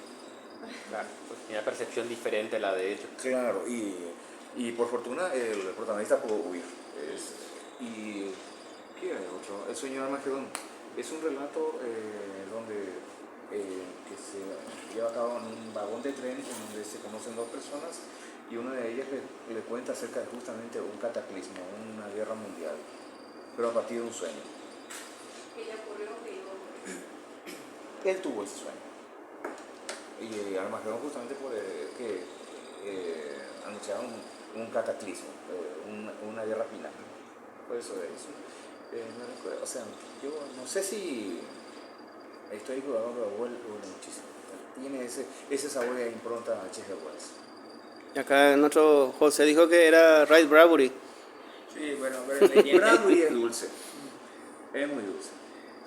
Claro, pues tenía percepción diferente a la de ellos. Claro, y por fortuna el protagonista pudo huir. Y ¿qué hay otro? El Sueño de Armagedón. Es un relato que se lleva a cabo en un vagón de tren en donde se conocen dos personas y una de ellas le cuenta acerca de justamente un cataclismo, una guerra mundial, pero a partir de un sueño. ¿Qué le ocurrió? Él tuvo ese sueño. Y Armagedón justamente que anunciaron un cataclismo, una guerra final. Por eso de eso. Me recuerdo, o sea, yo no sé si estoy equivocado, pero bueno, muchísimo. Tiene ese sabor de impronta H.G. Wells. Y acá nuestro José dijo que era Ray Bradbury. Sí, bueno, pero leyendo. Bradbury es dulce. Es muy dulce.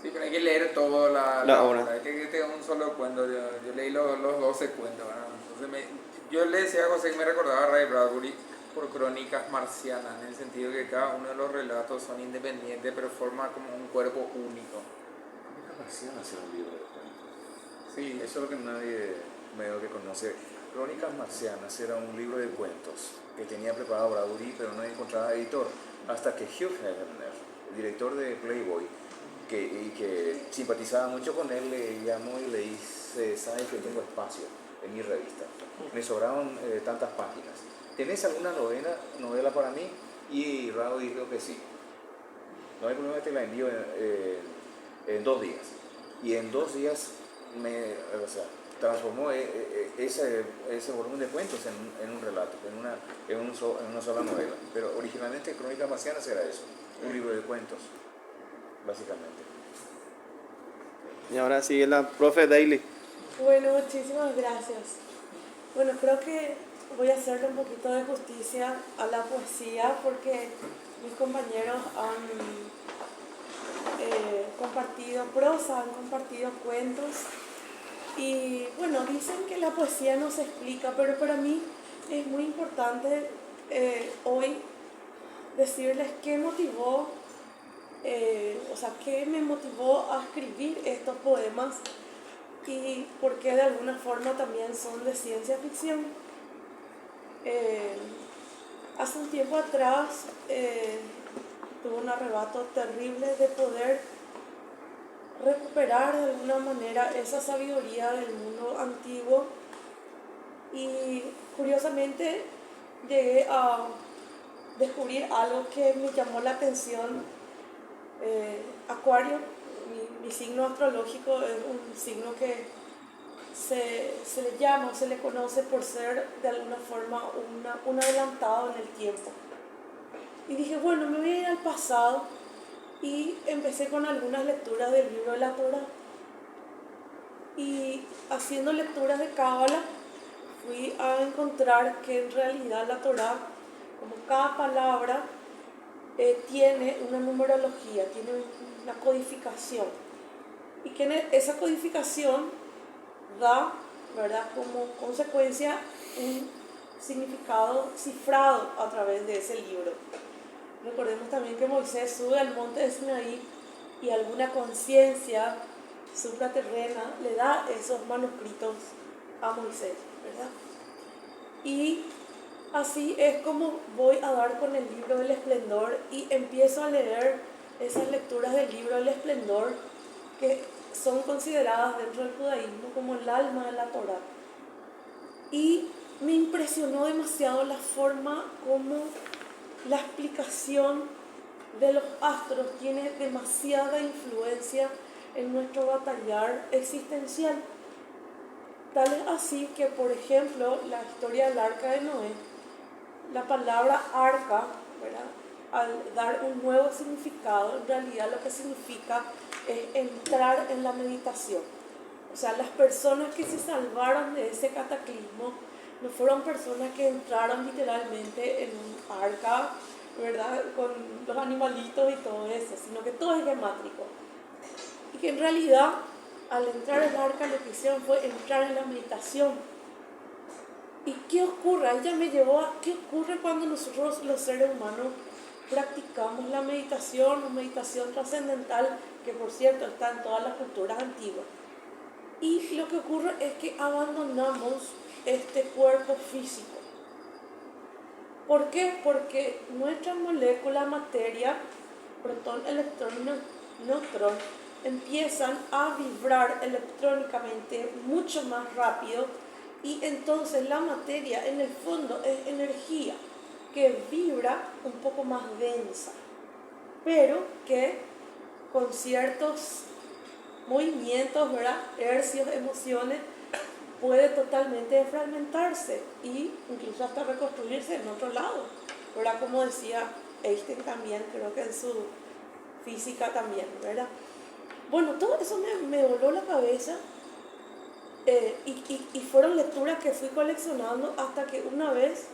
Sí, pero hay que leer toda La la obra. obra. Este es un solo cuento. Yo leí los 12 cuentos, ¿verdad? Entonces yo le decía a José que me recordaba a Ray Bradbury por Crónicas Marcianas, en el sentido que cada uno de los relatos son independientes, pero forma como un cuerpo único. Crónicas Marcianas era un libro de cuentos. Sí. Eso es lo que nadie medio que conoce. Crónicas Marcianas era un libro de cuentos que tenía preparado Bradbury, pero no encontraba editor. Hasta que Hugh Hefner, el director de Playboy, que simpatizaba mucho con él, le llamó y le dice: ¿sabes que tengo espacio en mi revista? Me sobraban tantas páginas. ¿Tenés alguna novela para mí? Y Bradbury dijo que sí. No hay problema, te la envío en 2 días. Y en 2 días transformó ese volumen de cuentos en un relato, en una sola novela. Pero originalmente Crónicas Marcianas era eso, un libro de cuentos, básicamente. Y ahora sigue la profe Daily. Bueno, muchísimas gracias. Bueno, creo que voy a hacerle un poquito de justicia a la poesía porque mis compañeros han compartido prosa, han compartido cuentos y bueno, dicen que la poesía no se explica, pero para mí es muy importante hoy decirles qué motivó, qué me motivó a escribir estos poemas y por qué de alguna forma también son de ciencia ficción. Hace un tiempo atrás tuve un arrebato terrible de poder recuperar de alguna manera esa sabiduría del mundo antiguo y curiosamente llegué a descubrir algo que me llamó la atención. Acuario, mi signo astrológico, es un signo que se le llama o se le conoce por ser de alguna forma un adelantado en el tiempo. Y dije, bueno, me voy a ir al pasado y empecé con algunas lecturas del libro de la Torá. Y haciendo lecturas de Cábala fui a encontrar que en realidad la Torá, como cada palabra, tiene una numerología, tiene una codificación. Y que esa codificación da, ¿verdad?, como consecuencia un significado cifrado a través de ese libro. Recordemos también que Moisés sube al monte de Sinaí y alguna conciencia supraterrena le da esos manuscritos a Moisés, ¿verdad? Y así es como voy a dar con el libro del esplendor y empiezo a leer esas lecturas del libro del esplendor que son consideradas dentro del judaísmo como el alma de la Torá. Y me impresionó demasiado la forma como la explicación de los astros tiene demasiada influencia en nuestro batallar existencial. Tal es así que, por ejemplo, la historia del arca de Noé, la palabra arca, ¿verdad?, al dar un nuevo significado, en realidad lo que significa es entrar en la meditación. O sea, las personas que se salvaron de ese cataclismo no fueron personas que entraron literalmente en un arca, ¿verdad?, con los animalitos y todo eso, sino que todo es gemátrico. Y que en realidad, al entrar en el arca, lo que hicieron fue entrar en la meditación. ¿Y qué ocurre? Ella me llevó a qué ocurre cuando nosotros, los seres humanos, practicamos la meditación trascendental, que por cierto está en todas las culturas antiguas. Y lo que ocurre es que abandonamos este cuerpo físico. ¿Por qué? Porque nuestra molécula materia, protón, electrón, neutrón, empiezan a vibrar electrónicamente mucho más rápido y entonces la materia en el fondo es energía que vibra un poco más densa, pero que con ciertos movimientos, ¿verdad?, hercios, emociones, puede totalmente fragmentarse e incluso hasta reconstruirse en otro lado, ¿verdad? Como decía Einstein también, creo que en su física también, ¿verdad? Bueno, todo eso me voló la cabeza Y fueron lecturas que fui coleccionando hasta que una vez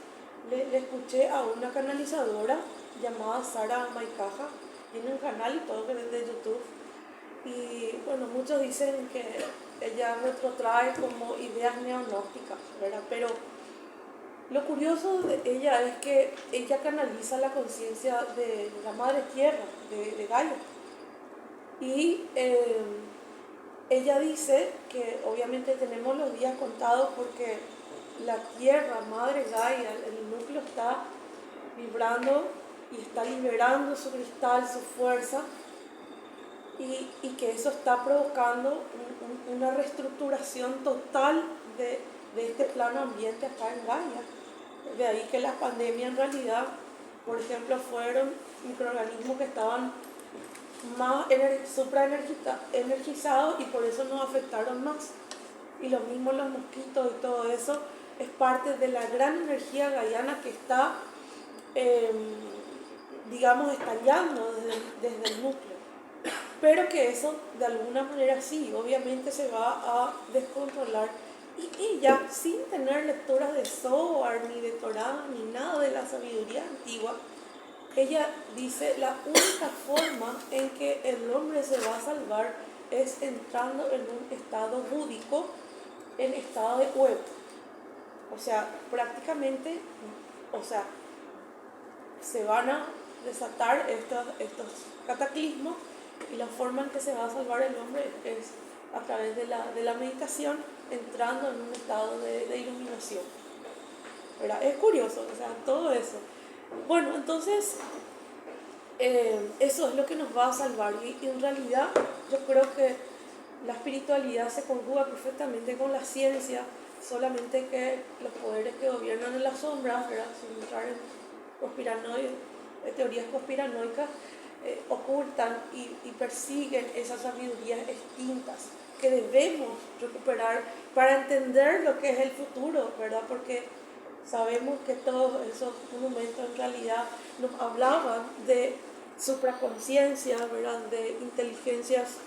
le escuché a una canalizadora llamada Sara Maikaja, tiene un canal y todo que es de YouTube. Y bueno, muchos dicen que ella retrotrae como ideas neonósticas, ¿verdad? Pero lo curioso de ella es que ella canaliza la conciencia de la madre tierra, de Gaia. Y ella dice que obviamente tenemos los días contados porque la tierra, madre Gaia, el núcleo está vibrando y está liberando su cristal, su fuerza, y que eso está provocando una reestructuración total de este plano ambiente acá en Gaia. De ahí que la pandemia en realidad, por ejemplo, fueron microorganismos que estaban más supraenergizados y por eso nos afectaron más. Y lo mismo los mosquitos y todo eso es parte de la gran energía gaiana que está, digamos, estallando desde el núcleo. Pero que eso de alguna manera sí, obviamente se va a descontrolar. Y ella, sin tener lecturas de Zohar, ni de Torá, ni nada de la sabiduría antigua, ella dice, la única forma en que el hombre se va a salvar es entrando en un estado búdico, en estado de huevo. O sea, prácticamente, se van a desatar estos cataclismos y la forma en que se va a salvar el hombre es a través de la meditación, entrando en un estado de iluminación. ¿Verdad? Es curioso, o sea, todo eso. Bueno, entonces, eso es lo que nos va a salvar. Y en realidad, yo creo que la espiritualidad se conjuga perfectamente con la ciencia, solamente que los poderes que gobiernan en las sombras, ¿verdad? Sin entrar en teorías conspiranoicas, ocultan y persiguen esas sabidurías extintas que debemos recuperar para entender lo que es el futuro, ¿verdad? Porque sabemos que todos esos monumentos en realidad nos hablaban de supraconciencia, ¿verdad? De inteligencias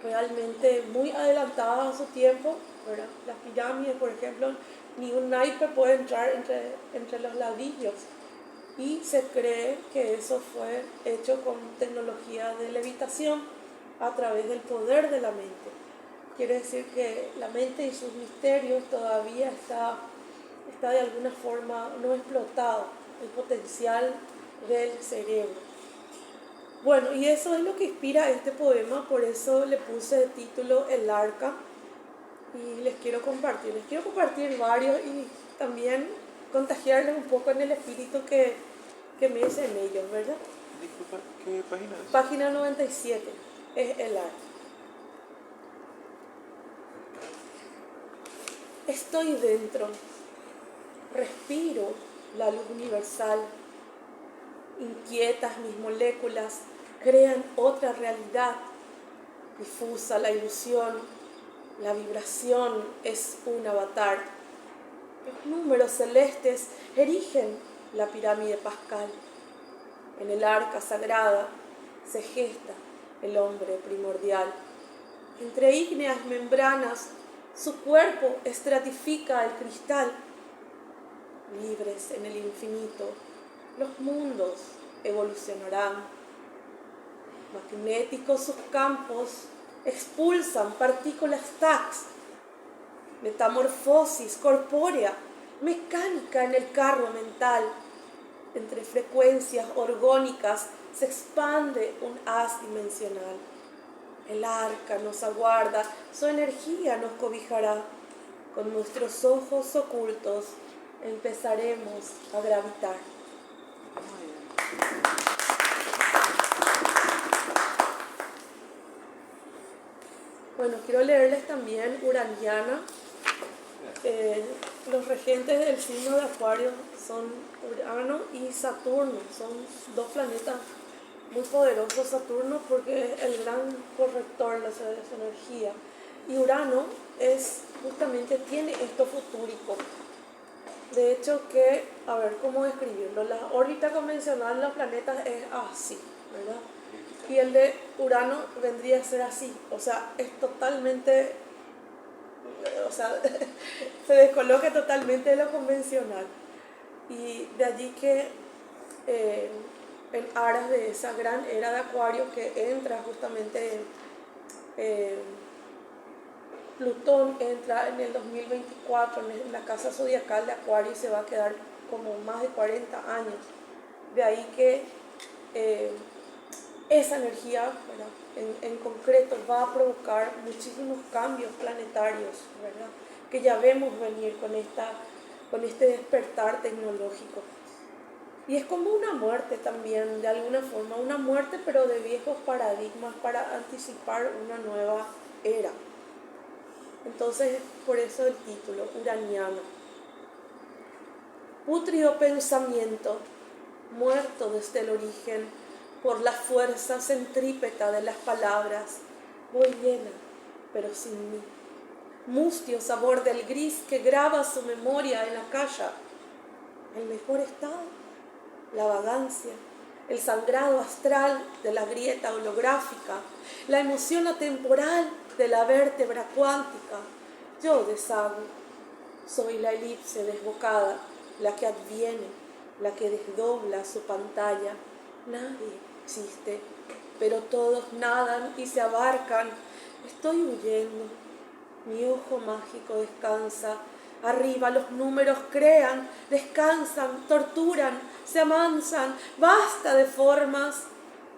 realmente muy adelantadas a su tiempo, ¿verdad? Las pirámides, por ejemplo, ni un naipe puede entrar entre los ladrillos. Y se cree que eso fue hecho con tecnología de levitación a través del poder de la mente. Quiere decir que la mente y sus misterios todavía está de alguna forma no explotado, el potencial del cerebro. Bueno, y eso es lo que inspira este poema, por eso le puse de título El Arca, y les quiero compartir varios y también contagiarles un poco en el espíritu que me es en ellos, ¿verdad? Disculpa, ¿qué página es? Página 97, es El Arca. Estoy dentro, respiro la luz universal, inquietas mis moléculas crean otra realidad, difusa la ilusión, la vibración es un avatar. Los números celestes erigen la pirámide pascal. En el arca sagrada se gesta el hombre primordial. Entre ígneas membranas su cuerpo estratifica el cristal. Libres en el infinito, los mundos evolucionarán. Magnéticos sus campos expulsan partículas tax. Metamorfosis corpórea, mecánica en el carro mental. Entre frecuencias orgónicas se expande un haz dimensional. El arca nos aguarda, su energía nos cobijará. Con nuestros ojos ocultos empezaremos a gravitar. Bueno, quiero leerles también Uraniana. Los regentes del signo de Acuario son Urano y Saturno. Son dos planetas muy poderosos. Saturno porque es el gran corrector de su energía. Y Urano justamente tiene esto futúrico. De hecho que, a ver cómo describirlo, la órbita convencional de los planetas es así, ¿verdad? Y el de Urano vendría a ser así, o sea, es totalmente o sea, se descoloque totalmente de lo convencional. Y de allí que en aras de esa gran era de Acuario que entra justamente Plutón, entra en el 2024 en la casa zodiacal de Acuario y se va a quedar como más de 40 años. De ahí que esa energía, ¿verdad?, en concreto va a provocar muchísimos cambios planetarios, ¿verdad?, que ya vemos venir con este despertar tecnológico. Y es como una muerte también, de alguna forma, una muerte pero de viejos paradigmas para anticipar una nueva era. Entonces, por eso el título, uraniano. Pútrido pensamiento, muerto desde el origen por la fuerza centrípeta de las palabras, voy llena, pero sin mí. Mustio sabor del gris que graba su memoria en la calle. El mejor estado, la vagancia, el sangrado astral de la grieta holográfica, la emoción atemporal de la vértebra cuántica. Yo deshago, soy la elipse desbocada, la que adviene, la que desdobla su pantalla. Nadie existe, pero todos nadan y se abarcan. Estoy huyendo, mi ojo mágico descansa. Arriba los números crean, descansan, torturan, se amansan. Basta de formas,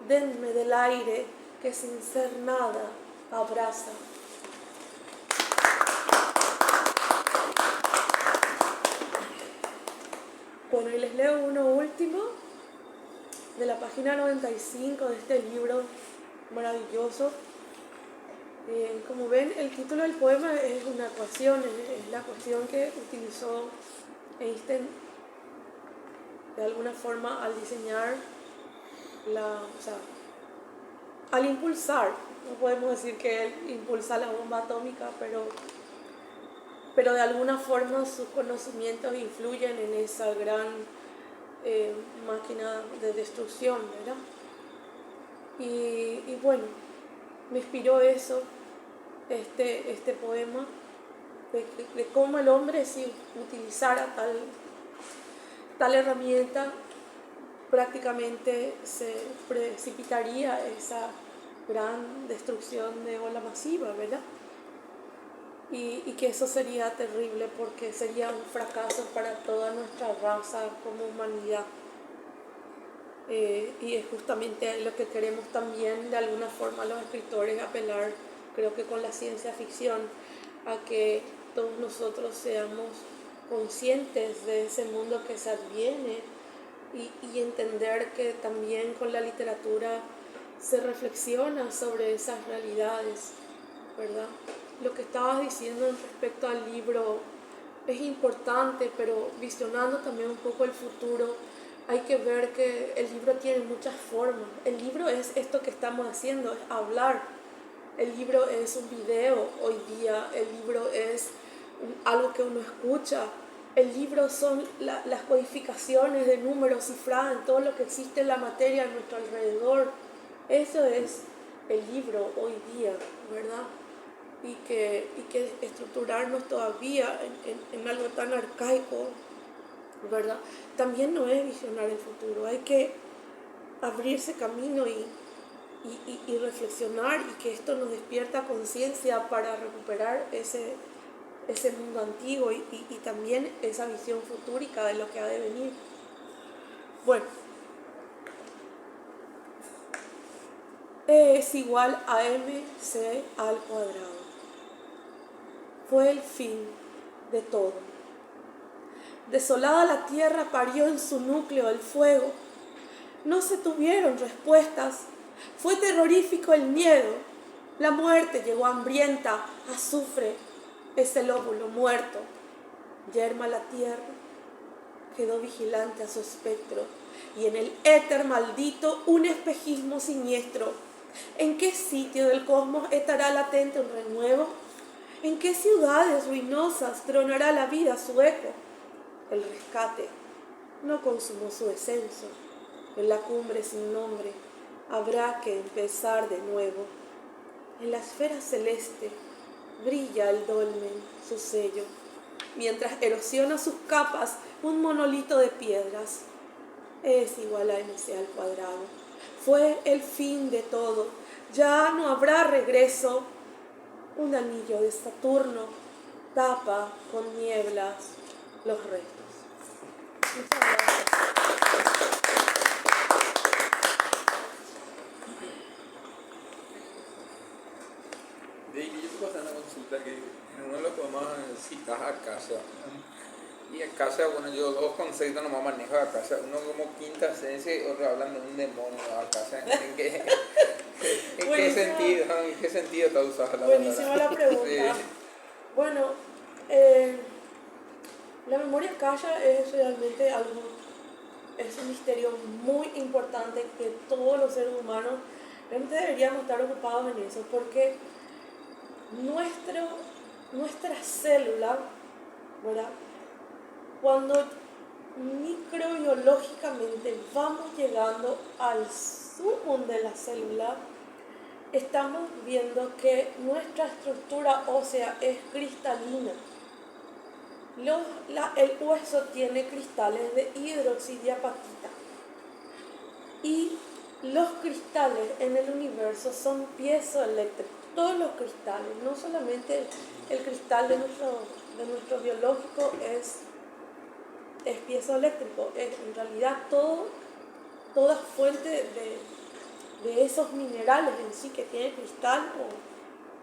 denme del aire que sin ser nada abraza. Bueno, y les leo uno último de la página 95 de este libro maravilloso. Como ven, el título del poema es una ecuación, es la ecuación que utilizó Einstein de alguna forma al diseñar al impulsar, no podemos decir que él impulsa la bomba atómica, pero de alguna forma sus conocimientos influyen en esa gran máquina de destrucción, ¿verdad? Y bueno, me inspiró eso, este poema, de cómo el hombre, si utilizara tal herramienta, prácticamente se precipitaría esa gran destrucción de ola masiva, ¿verdad? Y que eso sería terrible porque sería un fracaso para toda nuestra raza como humanidad. Y es justamente lo que queremos también de alguna forma los escritores apelar, creo que con la ciencia ficción, a que todos nosotros seamos conscientes de ese mundo que se adviene y entender que también con la literatura se reflexiona sobre esas realidades, ¿verdad? Lo que estabas diciendo respecto al libro es importante, pero visionando también un poco el futuro, hay que ver que el libro tiene muchas formas. El libro es esto que estamos haciendo, es hablar. El libro es un video hoy día, el libro es algo que uno escucha. El libro son las codificaciones de números cifradas en todo lo que existe en la materia a nuestro alrededor. Eso es el libro hoy día, ¿verdad? Y que estructurarnos todavía en algo tan arcaico, ¿verdad? También no es visionar el futuro, hay que abrirse camino y reflexionar, y que esto nos despierta conciencia para recuperar ese mundo antiguo y también esa visión futúrica de lo que ha de venir. Bueno, E es igual a mc al cuadrado. Fue el fin de todo. Desolada la tierra parió en su núcleo el fuego. No se tuvieron respuestas. Fue terrorífico el miedo. La muerte llegó hambrienta, azufre, ese lóbulo muerto. Yerma la tierra, quedó vigilante a su espectro, y en el éter maldito un espejismo siniestro. ¿En qué sitio del cosmos estará latente un renuevo? ¿En qué ciudades ruinosas tronará la vida su eco? El rescate no consumó su descenso. En la cumbre sin nombre habrá que empezar de nuevo. En la esfera celeste brilla el dolmen, su sello, mientras erosiona sus capas un monolito de piedras. Es igual a MC al cuadrado. Fue el fin de todo. Ya no habrá regreso. Un anillo de Saturno tapa con nieblas los restos. Muchas gracias. Daily, yo te puedo hacer una consulta que en uno de los poemas citas a Acacia. Y Acacia, bueno, yo dos conceptos nomás manejo de Acacia. Uno como quinta esencia y otro hablan de un demonio. Acacia, ¿en qué sentido está usada? Buenísima la pregunta. Sí. Bueno, la memoria Akasha es realmente algo, es un misterio muy importante que todos los seres humanos realmente deberíamos estar ocupados en eso, porque nuestra célula, ¿verdad? Cuando microbiológicamente vamos llegando al sumum de la célula, estamos viendo que nuestra estructura ósea es cristalina. El hueso tiene cristales de hidroxidiapatita. Y los cristales en el universo son piezoeléctricos. Todos los cristales, no solamente el cristal de nuestro biológico es piezoeléctrico. En realidad toda fuente de esos minerales en sí que tiene cristal, o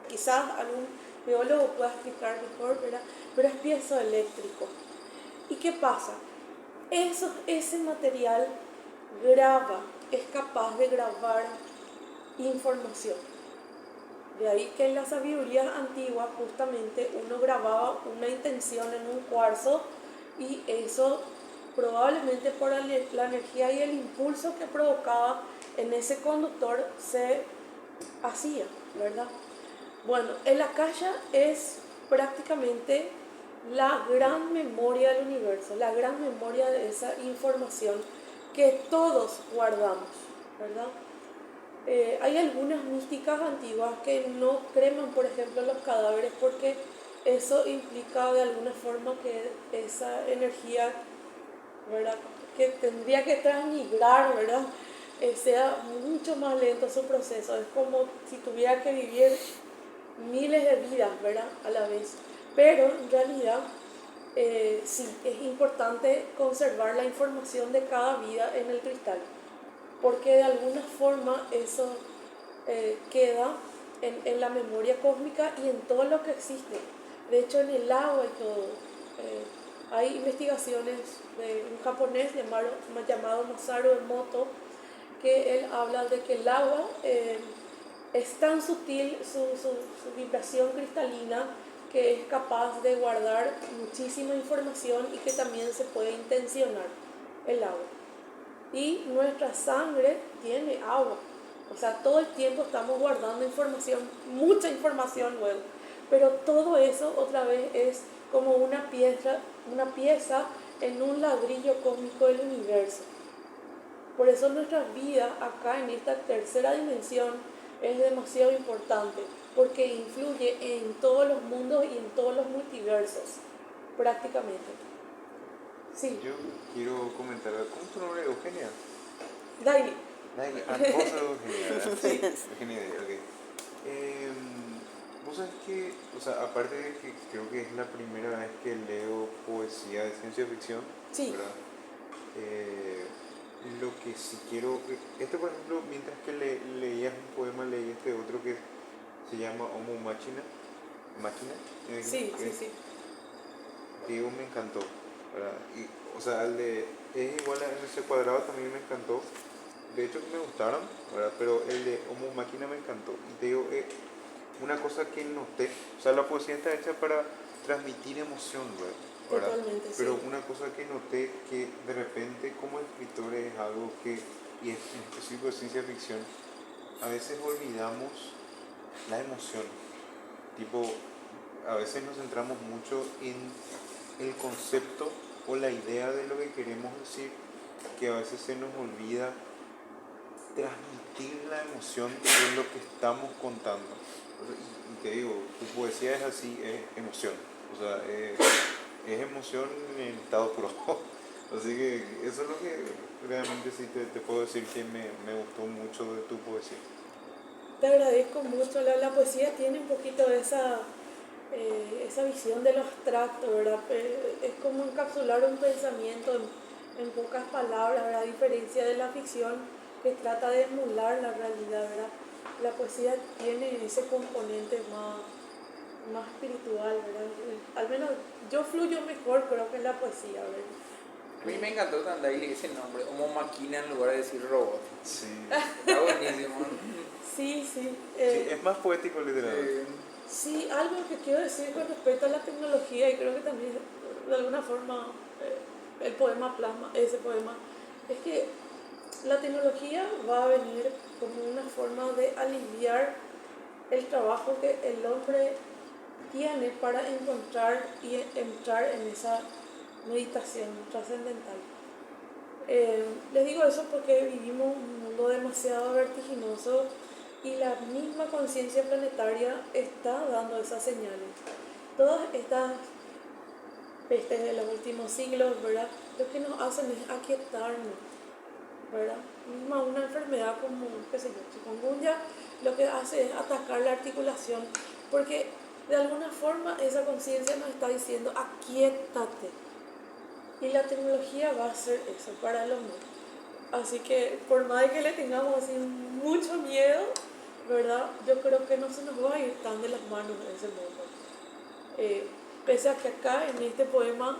quizás algún biólogo pueda explicar mejor, ¿verdad? Pero es piezoeléctrico. ¿Y qué pasa? Ese material es capaz de grabar información. De ahí que en las sabidurías antiguas justamente uno grababa una intención en un cuarzo y eso probablemente por la energía y el impulso que provocaba en ese conductor se hacía, ¿verdad? Bueno, el Akasha es prácticamente la gran memoria del universo, la gran memoria de esa información que todos guardamos, ¿verdad? Hay algunas místicas antiguas que no creman, por ejemplo, los cadáveres porque eso implica de alguna forma que esa energía, ¿verdad?, que tendría que transmigrar, ¿verdad?, sea mucho más lento su proceso. Es como si tuviera que vivir miles de vidas, ¿verdad?, a la vez. Pero en realidad sí, es importante conservar la información de cada vida en el cristal, porque de alguna forma eso queda en la memoria cósmica y en todo lo que existe. De hecho, en el agua y todo. Hay investigaciones de un japonés llamado Masaru Emoto, que él habla de que el agua es tan sutil su vibración cristalina que es capaz de guardar muchísima información y que también se puede intencionar el agua. Y nuestra sangre tiene agua, o sea, todo el tiempo estamos guardando información, mucha información luego, pero todo eso otra vez es como una pieza en un ladrillo cósmico del universo. Por eso nuestra vida acá en esta tercera dimensión es demasiado importante, porque influye en todos los mundos y en todos los multiversos, prácticamente. Sí. Yo quiero comentar, ¿cómo es tu nombre? ¿Eugenia? Daily. Daily, vos sos Eugenia, ¿verdad? Sí. Eugenia Daily, ok. Vos sabés que, o sea, aparte de que creo que es la primera vez que leo poesía de ciencia ficción, sí, ¿verdad? Lo que sí quiero, por ejemplo, mientras que leías un poema, leí este otro que se llama Homo Machina. Sí, sí, sí. Digo, me encantó, ¿verdad? Y, o sea, es igual a ese cuadrado también me encantó. De hecho, me gustaron, ¿verdad? Pero el de Homo Machina me encantó. Y te digo, una cosa que noté, o sea, la poesía está hecha para transmitir emoción, ¿verdad? Totalmente, pero sí. una cosa que noté que de repente como escritores es algo que, y es en específico de ciencia ficción, a veces olvidamos la emoción. Tipo, a veces nos centramos mucho en el concepto o la idea de lo que queremos decir, que a veces se nos olvida transmitir la emoción de lo que estamos contando. O sea, y te digo, tu poesía es así, es emoción. O sea, es emoción en estado puro. Así que eso es lo que realmente sí te puedo decir que me gustó mucho de tu poesía. Te agradezco mucho. La poesía tiene un poquito esa visión de lo abstracto, ¿verdad? Es como encapsular un pensamiento en pocas palabras, ¿verdad? A diferencia de la ficción que trata de emular la realidad, ¿verdad? La poesía tiene ese componente más espiritual, ¿verdad? Al menos yo fluyo mejor, creo que en la poesía, ¿verdad? A mí me encantó Tandaili ese nombre, como máquina en lugar de decir robot. Sí. Está buenísimo. Sí. Sí, es más poético literalmente. Sí, algo que quiero decir con respecto a la tecnología, y creo que también de alguna forma el poema plasma ese poema, es que la tecnología va a venir como una forma de aliviar el trabajo que el hombre tiene para encontrar y entrar en esa meditación trascendental. Les digo eso porque vivimos un mundo demasiado vertiginoso y la misma conciencia planetaria está dando esas señales. Todas estas pestes de los últimos siglos, ¿verdad? Lo que nos hacen es aquietarnos, ¿verdad? Misma una enfermedad como, qué sé yo, chikungunya, lo que hace es atacar la articulación, porque de alguna forma esa conciencia nos está diciendo, aquietate. Y la tecnología va a hacer eso para el hombre. Así que por más de que le tengamos así mucho miedo, ¿verdad? Yo creo que no se nos va a ir tan de las manos en ese mundo. Pese a que acá en este poema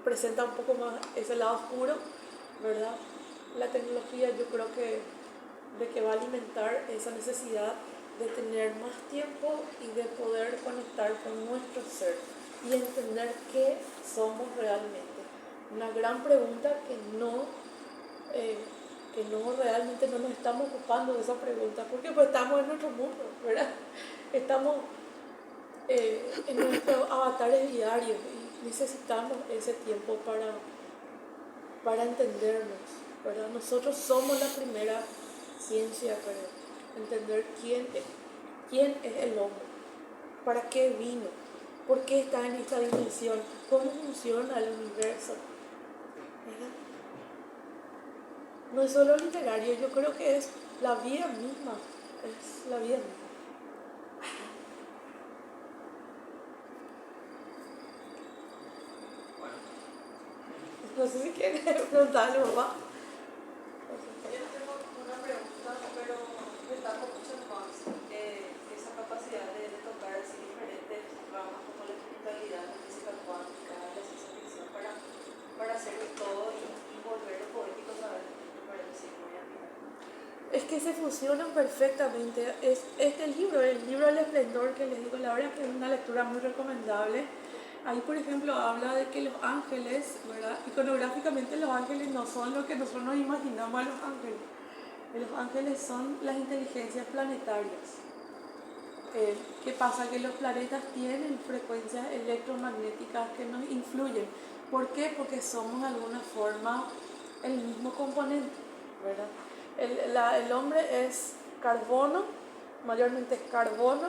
presenta un poco más ese lado oscuro, ¿verdad? La tecnología yo creo que va a alimentar esa necesidad de tener más tiempo y de poder conectar con nuestro ser y entender qué somos realmente. Una gran pregunta que no realmente no nos estamos ocupando de esa pregunta, porque pues estamos en nuestro mundo, ¿verdad? Estamos en nuestros avatares diarios y necesitamos ese tiempo para entendernos, ¿verdad? Nosotros somos la primera ciencia para entender quién es el hombre, para qué vino, por qué está en esta dimensión, cómo funciona el universo, ¿verdad? No es solo literario, yo creo que es la vida misma, es la vida misma. No sé si quieres preguntarle, papá. Yo tengo una pregunta, pero destaco mucho más esa capacidad de tocar así diferentes ramas como la espiritualidad, la física cuántica, la ciencia ficción, para hacer todo y volver lo poético, ¿sabes? Me parece muy admirable. Es que se fusionan perfectamente. Este libro, el libro El Esplendor, que les digo, la verdad que es una lectura muy recomendable. Ahí, por ejemplo, habla de que los ángeles, ¿verdad? Iconográficamente los ángeles no son lo que nosotros nos imaginamos a los ángeles. Los ángeles son las inteligencias planetarias. ¿Qué pasa? Que los planetas tienen frecuencias electromagnéticas que nos influyen. ¿Por qué? Porque somos de alguna forma el mismo componente, ¿verdad? El hombre es carbono, mayormente es carbono,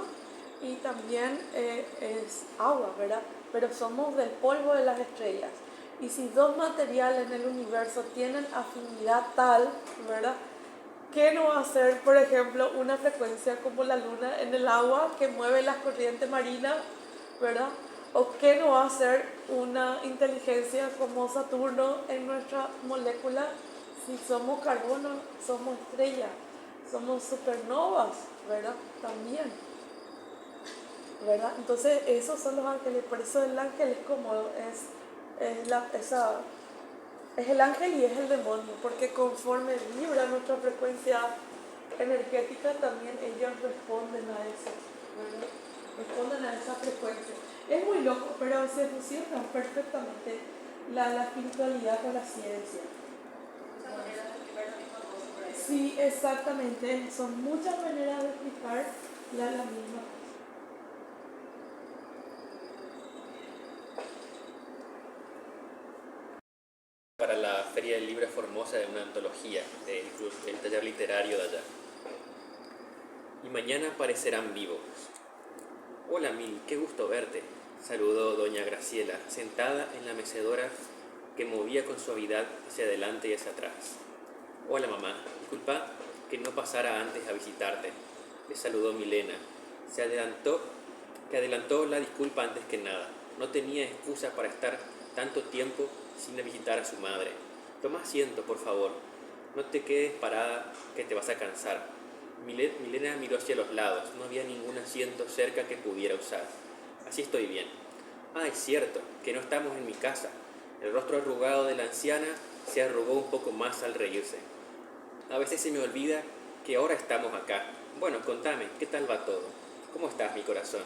y también es agua, ¿verdad? Pero somos del polvo de las estrellas. Y si dos materiales en el universo tienen afinidad tal, ¿verdad? ¿Qué no va a hacer, por ejemplo, una frecuencia como la luna en el agua que mueve las corrientes marinas, ¿verdad? ¿O qué no va a hacer una inteligencia como Saturno en nuestra molécula? Si somos carbono, somos estrellas, somos supernovas, ¿verdad? También, ¿verdad? Entonces, esos son los ángeles. Por eso el ángel es como es el ángel y es el demonio, porque conforme vibra nuestra frecuencia energética, también ellos responden a eso, ¿verdad? Responden a esa frecuencia. Es muy loco, pero se fusiona perfectamente la espiritualidad con la ciencia. Sí, exactamente. Son muchas maneras de explicar la misma cosa. Para la feria quería el libro Formosa de una antología del taller literario de allá. Y mañana aparecerán vivos. Hola Mil, qué gusto verte, saludó doña Graciela, sentada en la mecedora que movía con suavidad hacia adelante y hacia atrás. Hola mamá, disculpa que no pasara antes a visitarte, le saludó Milena. Que adelantó la disculpa antes que nada. No tenía excusa para estar tanto tiempo sin visitar a su madre. Toma asiento, por favor. No te quedes parada que te vas a cansar. Milena miró hacia los lados. No había ningún asiento cerca que pudiera usar. Así estoy bien. Ah, es cierto, que no estamos en mi casa. El rostro arrugado de la anciana se arrugó un poco más al reírse. A veces se me olvida que ahora estamos acá. Bueno, contame, ¿qué tal va todo? ¿Cómo estás, mi corazón?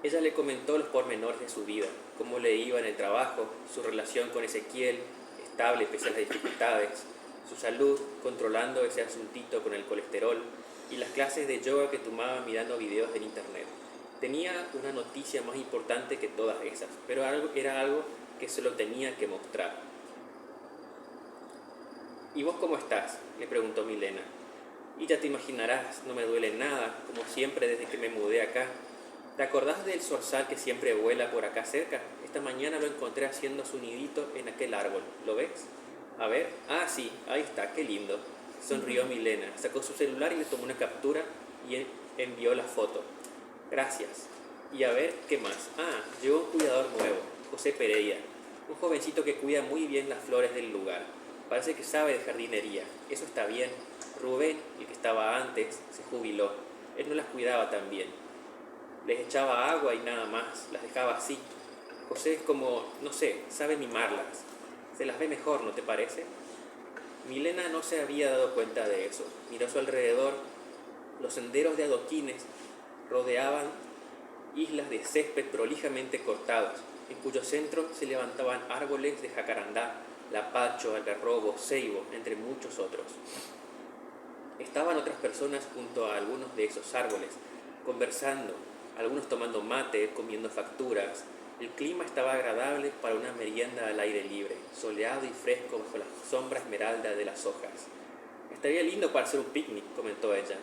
Ella le comentó los pormenores de su vida, cómo le iba en el trabajo, su relación con Ezequiel, estable pese a las dificultades, su salud, controlando ese asuntito con el colesterol, y las clases de yoga que tomaba mirando videos en internet. Tenía una noticia más importante que todas esas, pero era algo que se lo tenía que mostrar. ¿Y vos cómo estás?, le preguntó Milena. Y ya te imaginarás, no me duele nada, como siempre desde que me mudé acá. ¿Te acordás del zorzal que siempre vuela por acá cerca? Esta mañana lo encontré haciendo su nidito en aquel árbol. ¿Lo ves? A ver. Ah, sí, ahí está, qué lindo. Sonrió Milena, sacó su celular y le tomó una captura y envió la foto. Gracias. Y a ver, ¿qué más? Ah, llegó un cuidador nuevo, José Pereira, un jovencito que cuida muy bien las flores del lugar. Parece que sabe de jardinería. Eso está bien. Rubén, el que estaba antes, se jubiló. Él no las cuidaba tan bien. Les echaba agua y nada más, las dejaba así. José es como, no sé, sabe mimarlas. Se las ve mejor, ¿no te parece? Milena no se había dado cuenta de eso. Miró a su alrededor. Los senderos de adoquines rodeaban islas de césped prolijamente cortados, en cuyo centro se levantaban árboles de jacarandá, lapacho, algarrobo, ceibo, entre muchos otros. Estaban otras personas junto a algunos de esos árboles, conversando, algunos tomando mate, comiendo facturas. El clima estaba agradable para una merienda al aire libre, soleado y fresco bajo la sombra esmeralda de las hojas. Estaría lindo para hacer un picnic, comentó ella.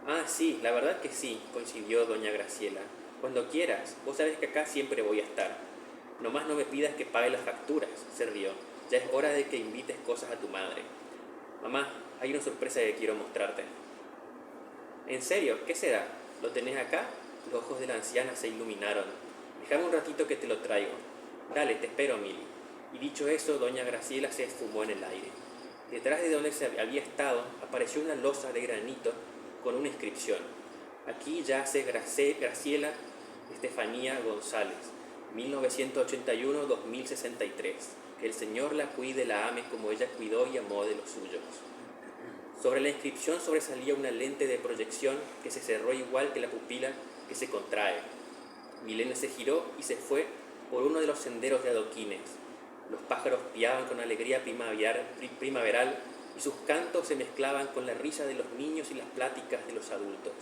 Ah, sí, la verdad que sí, coincidió doña Graciela. Cuando quieras, vos sabés que acá siempre voy a estar. Nomás no me pidas que pague las facturas, se rió. Ya es hora de que invites cosas a tu madre. Mamá, hay una sorpresa que quiero mostrarte. ¿En serio? ¿Qué será? ¿Lo tenés acá? Los ojos de la anciana se iluminaron. Déjame un ratito que te lo traigo. Dale, te espero, Mili. Y dicho eso, doña Graciela se esfumó en el aire. Detrás de donde se había estado, apareció una losa de granito con una inscripción. Aquí yace Graciela Estefanía González, 1981-2063. Que el Señor la cuide y la ame como ella cuidó y amó de los suyos. Sobre la inscripción sobresalía una lente de proyección que se cerró igual que la pupila que se contrae. Milena se giró y se fue por uno de los senderos de adoquines. Los pájaros piaban con alegría primaveral y sus cantos se mezclaban con la risa de los niños y las pláticas de los adultos.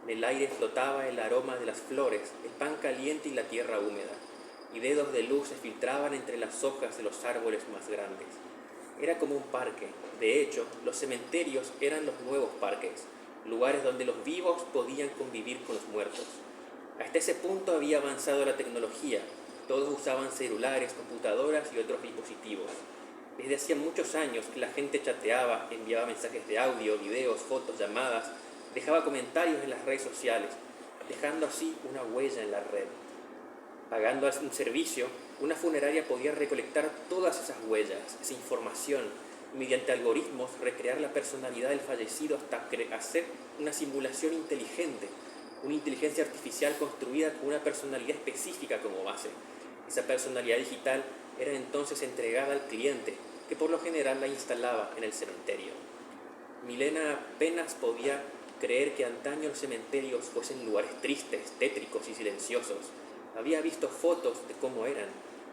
En el aire flotaba el aroma de las flores, el pan caliente y la tierra húmeda, y dedos de luz se filtraban entre las hojas de los árboles más grandes. Era como un parque. De hecho, los cementerios eran los nuevos parques, lugares donde los vivos podían convivir con los muertos. Hasta ese punto había avanzado la tecnología. Todos usaban celulares, computadoras y otros dispositivos. Desde hacía muchos años que la gente chateaba, enviaba mensajes de audio, videos, fotos, llamadas, dejaba comentarios en las redes sociales, dejando así una huella en la red. Pagando un servicio, una funeraria podía recolectar todas esas huellas, esa información, y mediante algoritmos recrear la personalidad del fallecido hasta hacer una simulación inteligente, una inteligencia artificial construida con una personalidad específica como base. Esa personalidad digital era entonces entregada al cliente, que por lo general la instalaba en el cementerio. Milena apenas podía creer que antaño los cementerios fuesen lugares tristes, tétricos y silenciosos. Había visto fotos de cómo eran,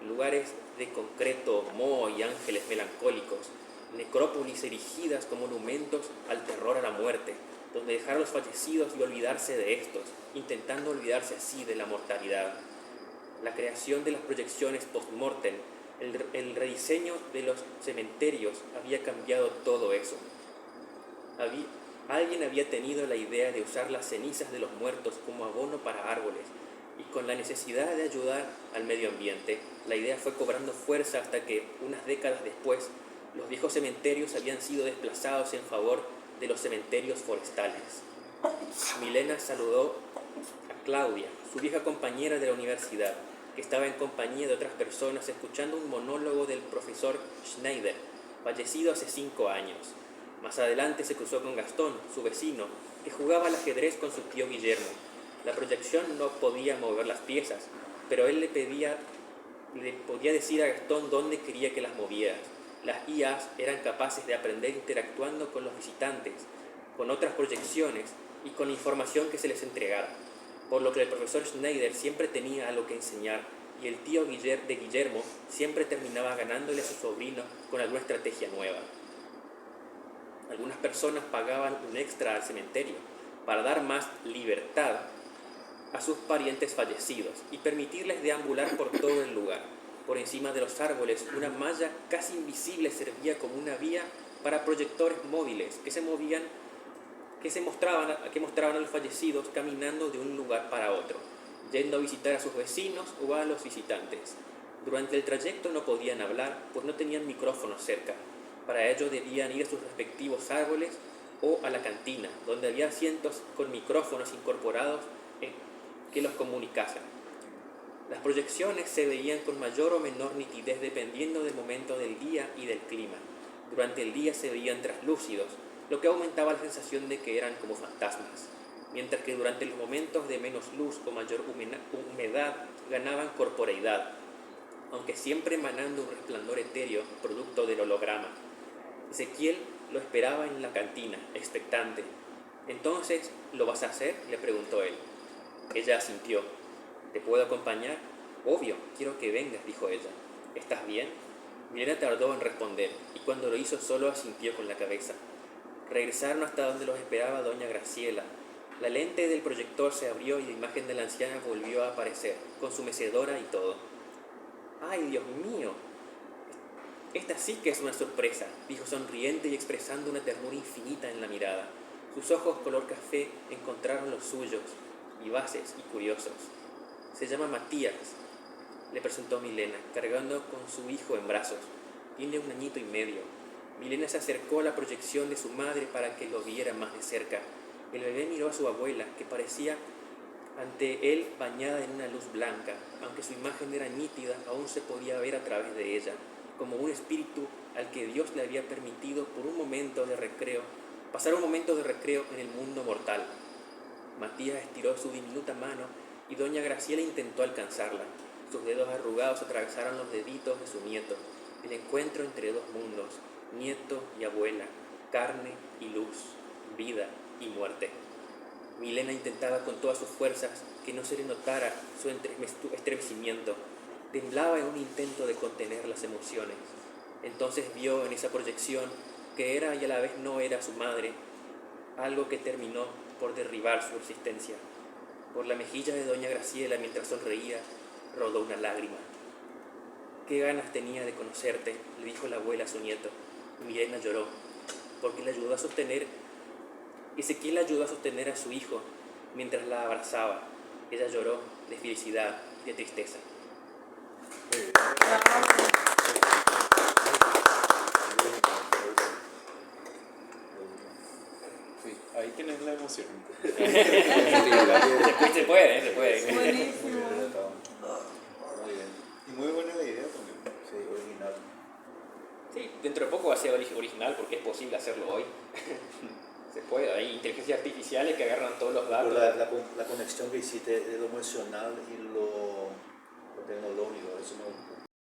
lugares de concreto, moho y ángeles melancólicos, necrópolis erigidas como monumentos al terror a la muerte, donde dejar a los fallecidos y olvidarse de estos, intentando olvidarse así de la mortalidad. La creación de las proyecciones post-mortem El rediseño de los cementerios había cambiado todo eso. Alguien había tenido la idea de usar las cenizas de los muertos como abono para árboles, y con la necesidad de ayudar al medio ambiente, la idea fue cobrando fuerza hasta que, unas décadas después, los viejos cementerios habían sido desplazados en favor de los cementerios forestales. Milena saludó a Claudia, su vieja compañera de la universidad, que estaba en compañía de otras personas escuchando un monólogo del profesor Schneider, fallecido hace 5 años. Más adelante se cruzó con Gastón, su vecino, que jugaba al ajedrez con su tío Guillermo. La proyección no podía mover las piezas, pero él le podía decir a Gastón dónde quería que las moviera. Las IAs eran capaces de aprender interactuando con los visitantes, con otras proyecciones y con la información que se les entregara, por lo que el profesor Schneider siempre tenía algo que enseñar y el tío de Guillermo siempre terminaba ganándole a su sobrino con alguna estrategia nueva. Algunas personas pagaban un extra al cementerio para dar más libertad a sus parientes fallecidos y permitirles deambular por todo el lugar. Por encima de los árboles, una malla casi invisible servía como una vía para proyectores móviles que mostraban a los fallecidos caminando de un lugar para otro, yendo a visitar a sus vecinos o a los visitantes. Durante el trayecto no podían hablar, pues no tenían micrófonos cerca. Para ello debían ir a sus respectivos árboles o a la cantina, donde había asientos con micrófonos incorporados que los comunicasen. Las proyecciones se veían con mayor o menor nitidez dependiendo del momento del día y del clima. Durante el día se veían traslúcidos, lo que aumentaba la sensación de que eran como fantasmas, mientras que durante los momentos de menos luz o mayor humedad ganaban corporeidad, aunque siempre emanando un resplandor etéreo producto del holograma. Ezequiel lo esperaba en la cantina, expectante. «¿Entonces lo vas a hacer?», le preguntó él. Ella asintió. «¿Te puedo acompañar?». «Obvio, quiero que vengas», dijo ella. «¿Estás bien?». Milena tardó en responder, y cuando lo hizo solo asintió con la cabeza. Regresaron hasta donde los esperaba doña Graciela. La lente del proyector se abrió y la imagen de la anciana volvió a aparecer, con su mecedora y todo. «¡Ay, Dios mío! Esta sí que es una sorpresa», dijo sonriente y expresando una ternura infinita en la mirada. Sus ojos color café encontraron los suyos, vivaces y curiosos. «Se llama Matías», le presentó Milena, cargando con su hijo en brazos. «Tiene 1 añito y medio». Milena se acercó a la proyección de su madre para que lo viera más de cerca. El bebé miró a su abuela, que parecía ante él bañada en una luz blanca. Aunque su imagen era nítida, aún se podía ver a través de ella, como un espíritu al que Dios le había permitido pasar un momento de recreo en el mundo mortal. Matías estiró su diminuta mano y doña Graciela intentó alcanzarla. Sus dedos arrugados atravesaron los deditos de su nieto. El encuentro entre 2 mundos, nieto y abuela, carne y luz, vida y muerte. Milena intentaba con todas sus fuerzas que no se le notara su estremecimiento. Temblaba en un intento de contener las emociones. Entonces vio en esa proyección, que era y a la vez no era su madre, algo que terminó por derribar su existencia. Por la mejilla de doña Graciela, mientras sonreía, rodó una lágrima. «Qué ganas tenía de conocerte», le dijo la abuela a su nieto. Milena lloró, porque Ezequiel ayudó a sostener a su hijo mientras la abrazaba. Ella lloró de felicidad y de tristeza. Sí, ahí tienes la emoción. Se puede. Buenísimo. Muy bien. Y muy buena la idea también. Sí, original. Sí, dentro de poco va a ser original porque es posible hacerlo hoy. Se puede, hay inteligencias artificiales que agarran todos los datos. La conexión que hiciste de lo emocional y lo